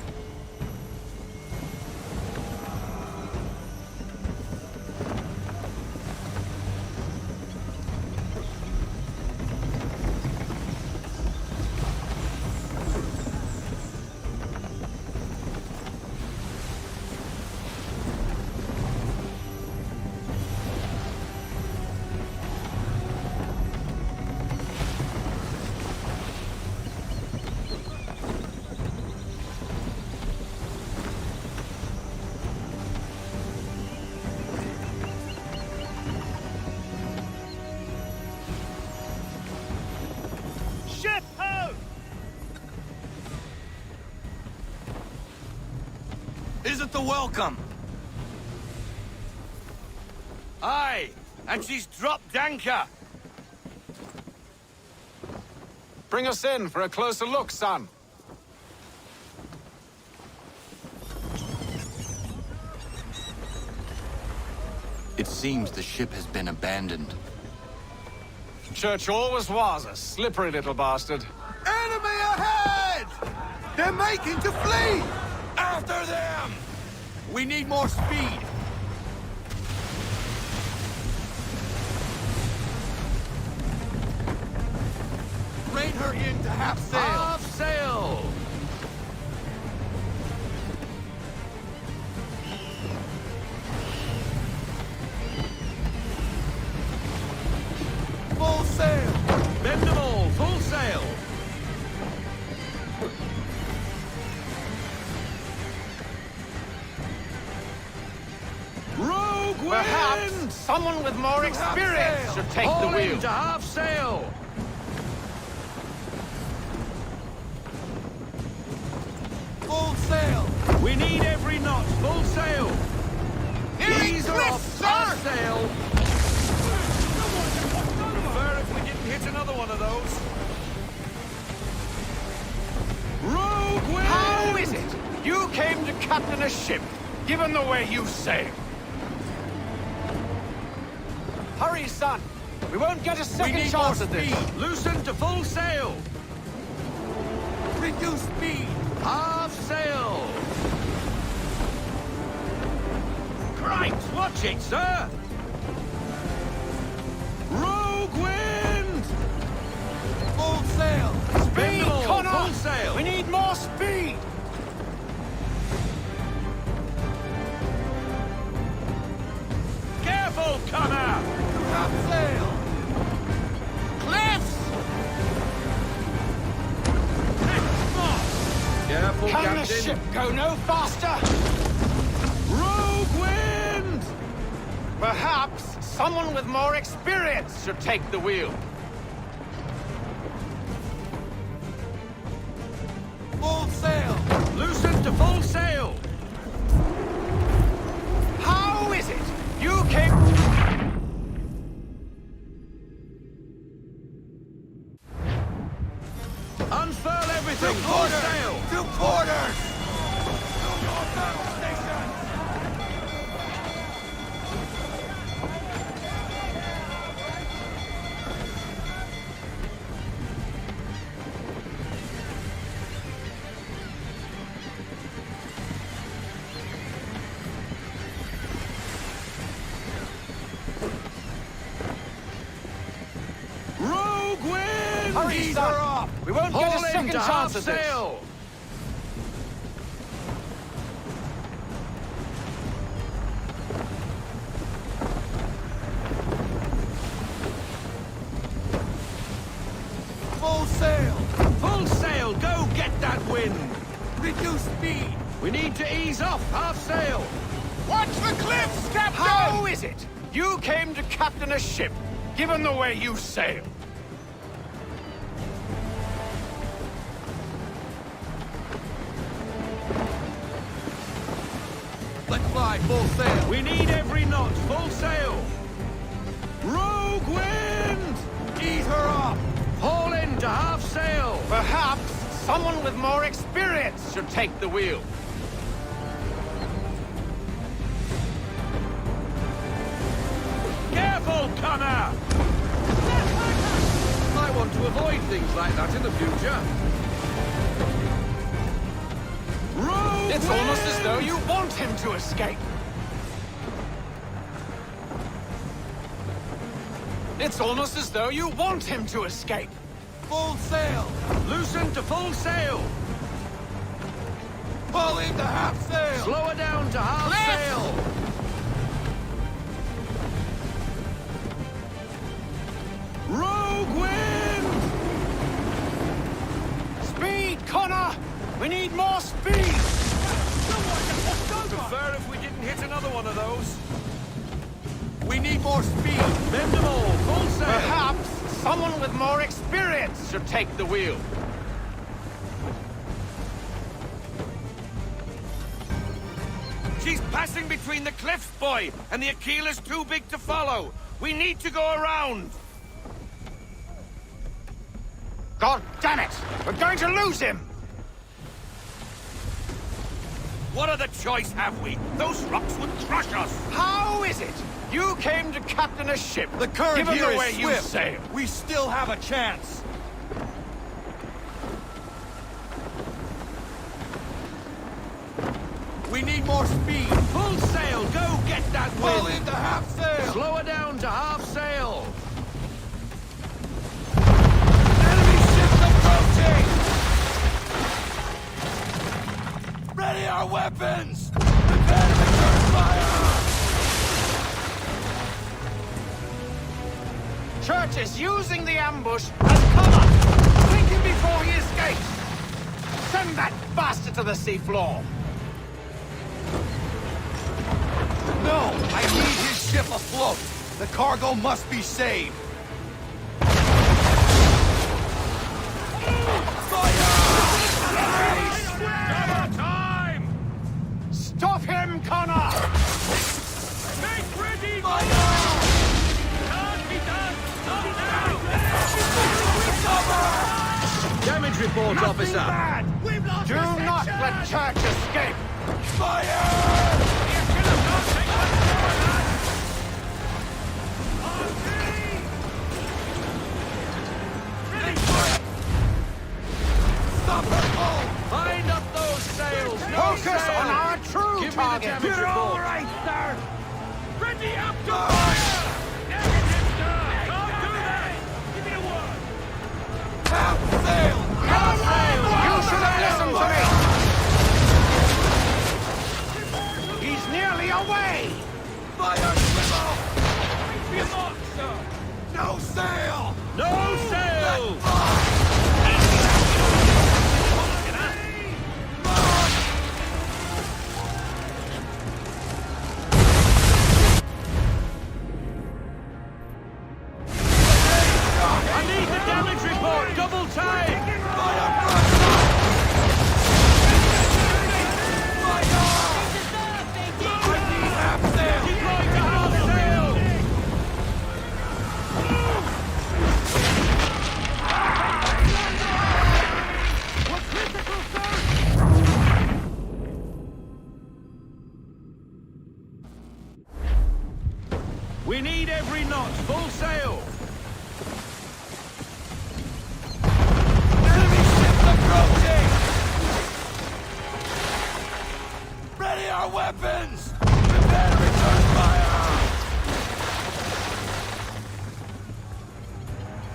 the welcome. Aye, and she's dropped anchor. Bring us in for a closer look, son. It seems the ship has been abandoned. Church always was a slippery little bastard. Enemy ahead! They're making to flee! After them! We need more speed. Rein her in to half sail. Half sail! Full sail! Bend them all, full sail! Rogue wind! Perhaps someone with more experience should take the wheel. To half sail! Full sail! We need every knot, full sail! Ease her off, half sail! Prefer if we didn't hit another one of those. Rogue wind! How is it you came to captain a ship, given the way you sail? Hurry, son! We won't get a second chance at this! Loosen to full sail! Reduce speed! Half sail! Cripes, watch it, sir! Rogue wind! Full sail! Speed, Connor! Full sail! We need more speed! Careful, Connor! Half sail! Cliffs! Careful, Can Captain. the ship go no faster? Rogue wind! Perhaps someone with more experience should take the wheel. Full sail! Loosen to full sail! How is it you came... Unfurl everything! Full sail! To quarters! Rogue wind! Hurry, Ease son. her up! We won't get a Haul in second to chance half at this. sail! Full sail! Full sail! Go get that wind! Reduce speed! We need to ease off half sail! Watch the cliffs, Captain! How is it you came to captain a ship, given the way you sail? Let fly, full sail! We need every knot, full sail! Rogue wind! Ease her up! Haul in to half sail! Perhaps someone with more experience should take the wheel. Careful, Connor! I want to avoid things like that in the future. Rogue It's wind! almost as though you want him to escape. It's almost as though you want him to escape. Full sail! Loosen to full sail! Pull into half sail! Slow her down to half sail! Rogue wind! Speed, Connor! We need more speed! Prefer if we didn't hit another one of those. We need more speed. Bend them all. Full sail. Perhaps someone with more experience should take the wheel. She's passing between the cliffs, boy, and the Aquila's too big to follow. We need to go around. God damn it! We're going to lose him! What other choice have we? Those rocks would crush us! How is it? You came to captain a ship. The current Given here the is way you swift. sail. We still have a chance. We need more speed. Full sail! Go get that wind! Pull into half sail! Slow her down to half sail! Enemy ship approaching! Ready our weapons! Prepare to return fire! Church is using the ambush as cover! Sink him before he escapes! Send that bastard to the seafloor! No! I need his ship afloat! The cargo must be saved! Time! Stop him, Connor! Make ready! Fire! Can't be done! Not now! Damage report, Nothing officer! bad. Do not let Church escape! Fire! Stop her hull! Bind up those sails! No Focus sail! on our true Give target! me the damage report! All right, sir! Ready up to fire! Negative, sir! Can't do that! Give me a word! Half sail! Half sail! You should have listened to me! He's nearly away! Fire swivel! Be a mark, sir! No sail! No sail! I need the damage report! Double time! Fire! Half sail! Deploy to half sail! We need every knot, full sail! Enemy ships approaching! Ready our weapons! Prepare to return fire!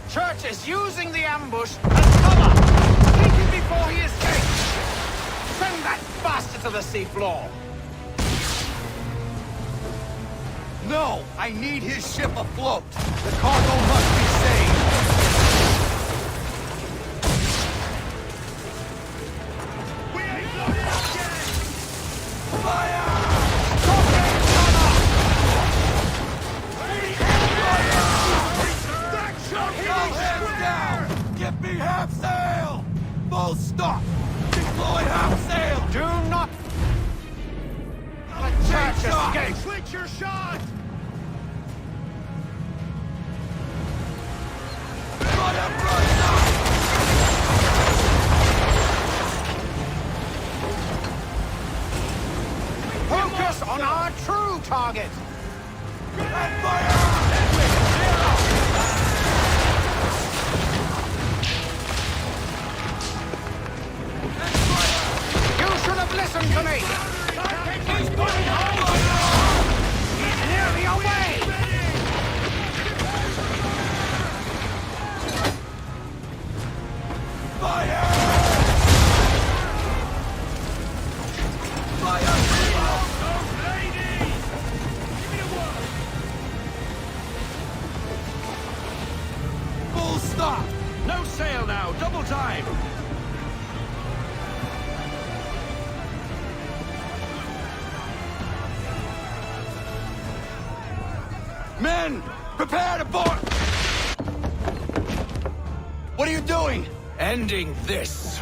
Church is using the ambush as cover! Sink him before he escapes! Send that bastard to the seafloor! No! I need his ship afloat! The cargo must be saved! We ain't loaded up yet! Fire! All hands down! Get me half sail! Full stop! Deploy half sail! Do not let Church escape! Switch your shot! Fire broadside! Focus on our true target! And fire! You should have listened to me! He's nearly away! Fire! Fire! Full stop! No sail now! Double time! Men! Prepare to board! What are you doing? Ending this.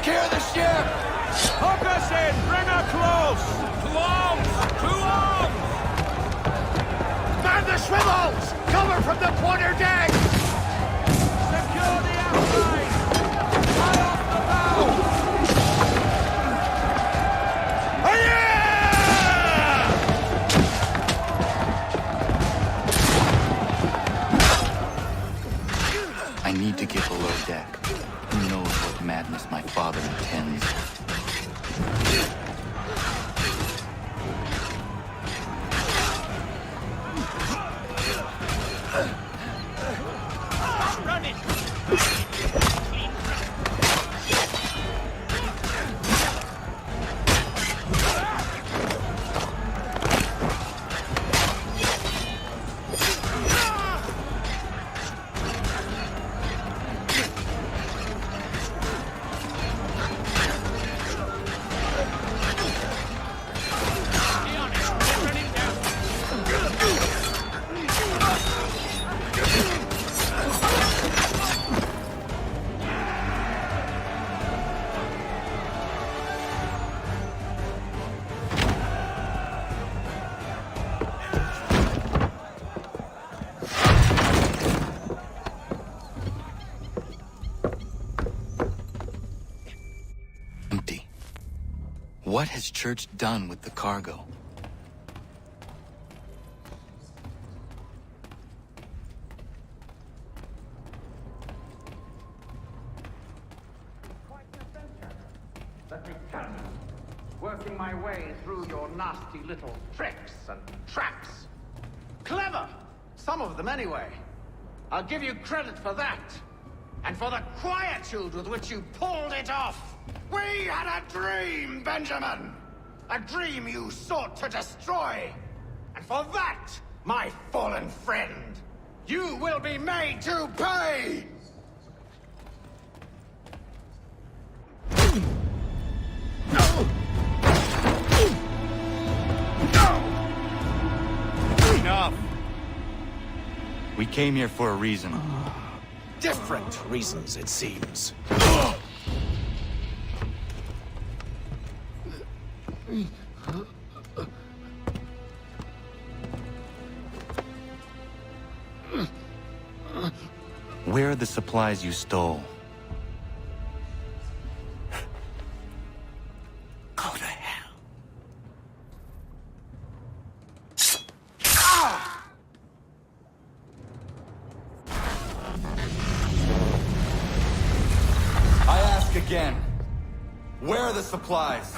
Secure the ship! Hook us in! Bring her close! To arms! To arms! Man the swivels! Cover from the quarter deck! Secure the outside! High off the bow! I need to get below deck. Who knows what madness my father intends? Run it! Empty. What has Church done with the cargo? Let me tell you, working my way through your nasty little tricks and traps. Clever! Some of them anyway. I'll give you credit for that. And for the quietude with which you pulled it off. We had a dream, Benjamin! A dream you sought to destroy. And for that, my fallen friend, you will be made to pay! Enough! We came here for a reason. Different reasons, it seems. Where are the supplies you stole? Go to hell. I ask again. Where are the supplies?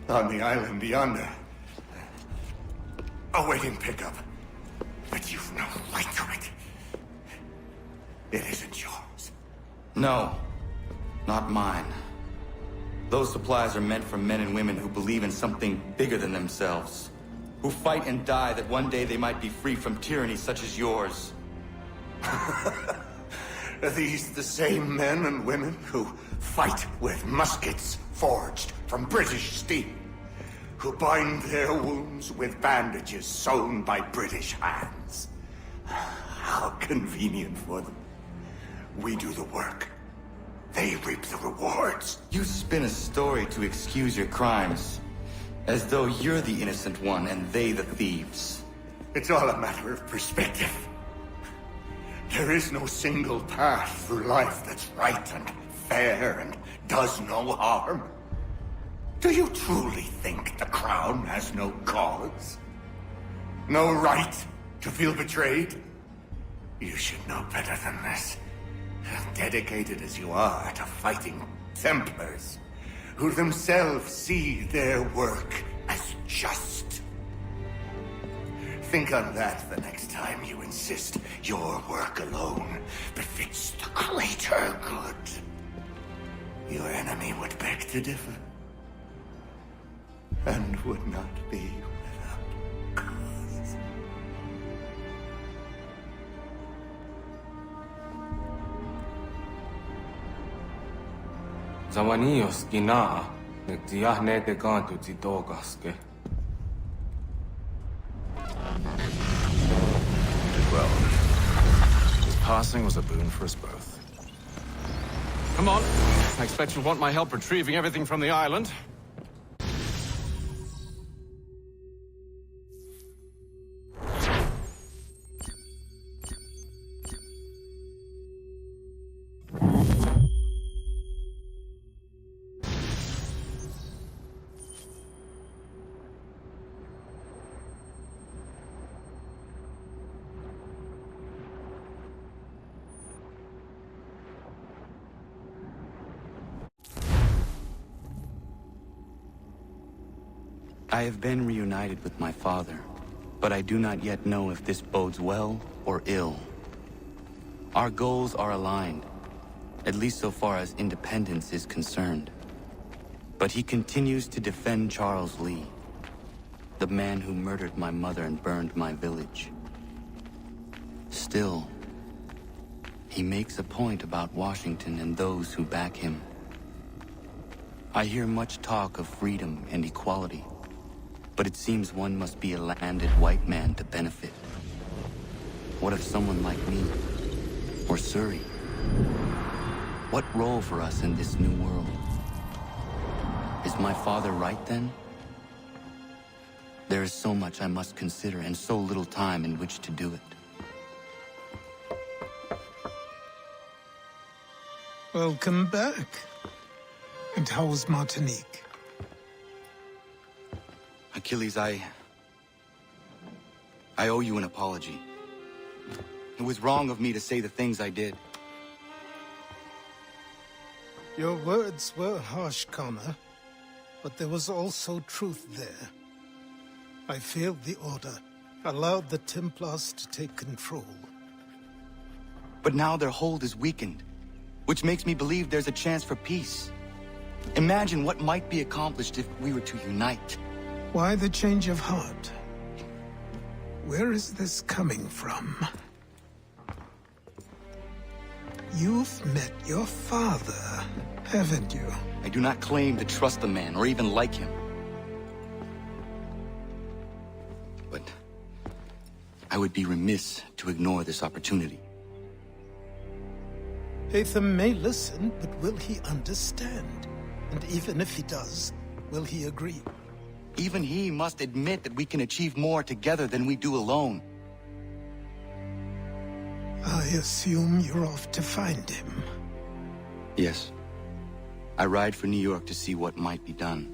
On the island yonder. Awaiting pickup. But you've no right to it. It isn't yours. No. Not mine. Those supplies are meant for men and women who believe in something bigger than themselves. Who fight and die that one day they might be free from tyranny such as yours. Are these the same men and women who fight with muskets forged from British steel? Who bind their wounds with bandages sewn by British hands? How convenient for them. We do the work. They reap the rewards. You spin a story to excuse your crimes. As though you're the innocent one and they the thieves. It's all a matter of perspective. There is no single path through life that's right and fair and does no harm. Do you truly think the Crown has no cause? No right to feel betrayed? You should know better than this. Dedicated as you are to fighting Templars, who themselves see their work as just. Think on that the next time you insist your work alone befits the greater good. Your enemy would beg to differ, and would not be without cause. Zawanios gina nagtiyahne te kanto titokaske. Well, his passing was a boon for us both. Come on. I expect you'll want my help retrieving everything from the island. I have been reunited with my father, but I do not yet know if this bodes well or ill. Our goals are aligned, at least so far as independence is concerned. But he continues to defend Charles Lee, the man who murdered my mother and burned my village. Still, he makes a point about Washington and those who back him. I hear much talk of freedom and equality, but it seems one must be a landed white man to benefit. What of someone like me? Or Surrey? What role for us in this new world? Is my father right then? There is so much I must consider and so little time in which to do it. Welcome back. And how was Martinique? Achilles, I owe you an apology. It was wrong of me to say the things I did. Your words were harsh, Connor, but there was also truth there. I failed the Order, allowed the Templars to take control. But now their hold is weakened, which makes me believe there's a chance for peace. Imagine what might be accomplished if we were to unite. Why the change of heart? Where is this coming from? You've met your father, haven't you? I do not claim to trust the man or even like him. But I would be remiss to ignore this opportunity. Haytham may listen, but will he understand? And even if he does, will he agree? Even he must admit that we can achieve more together than we do alone. I assume you're off to find him. Yes. I ride for New York to see what might be done.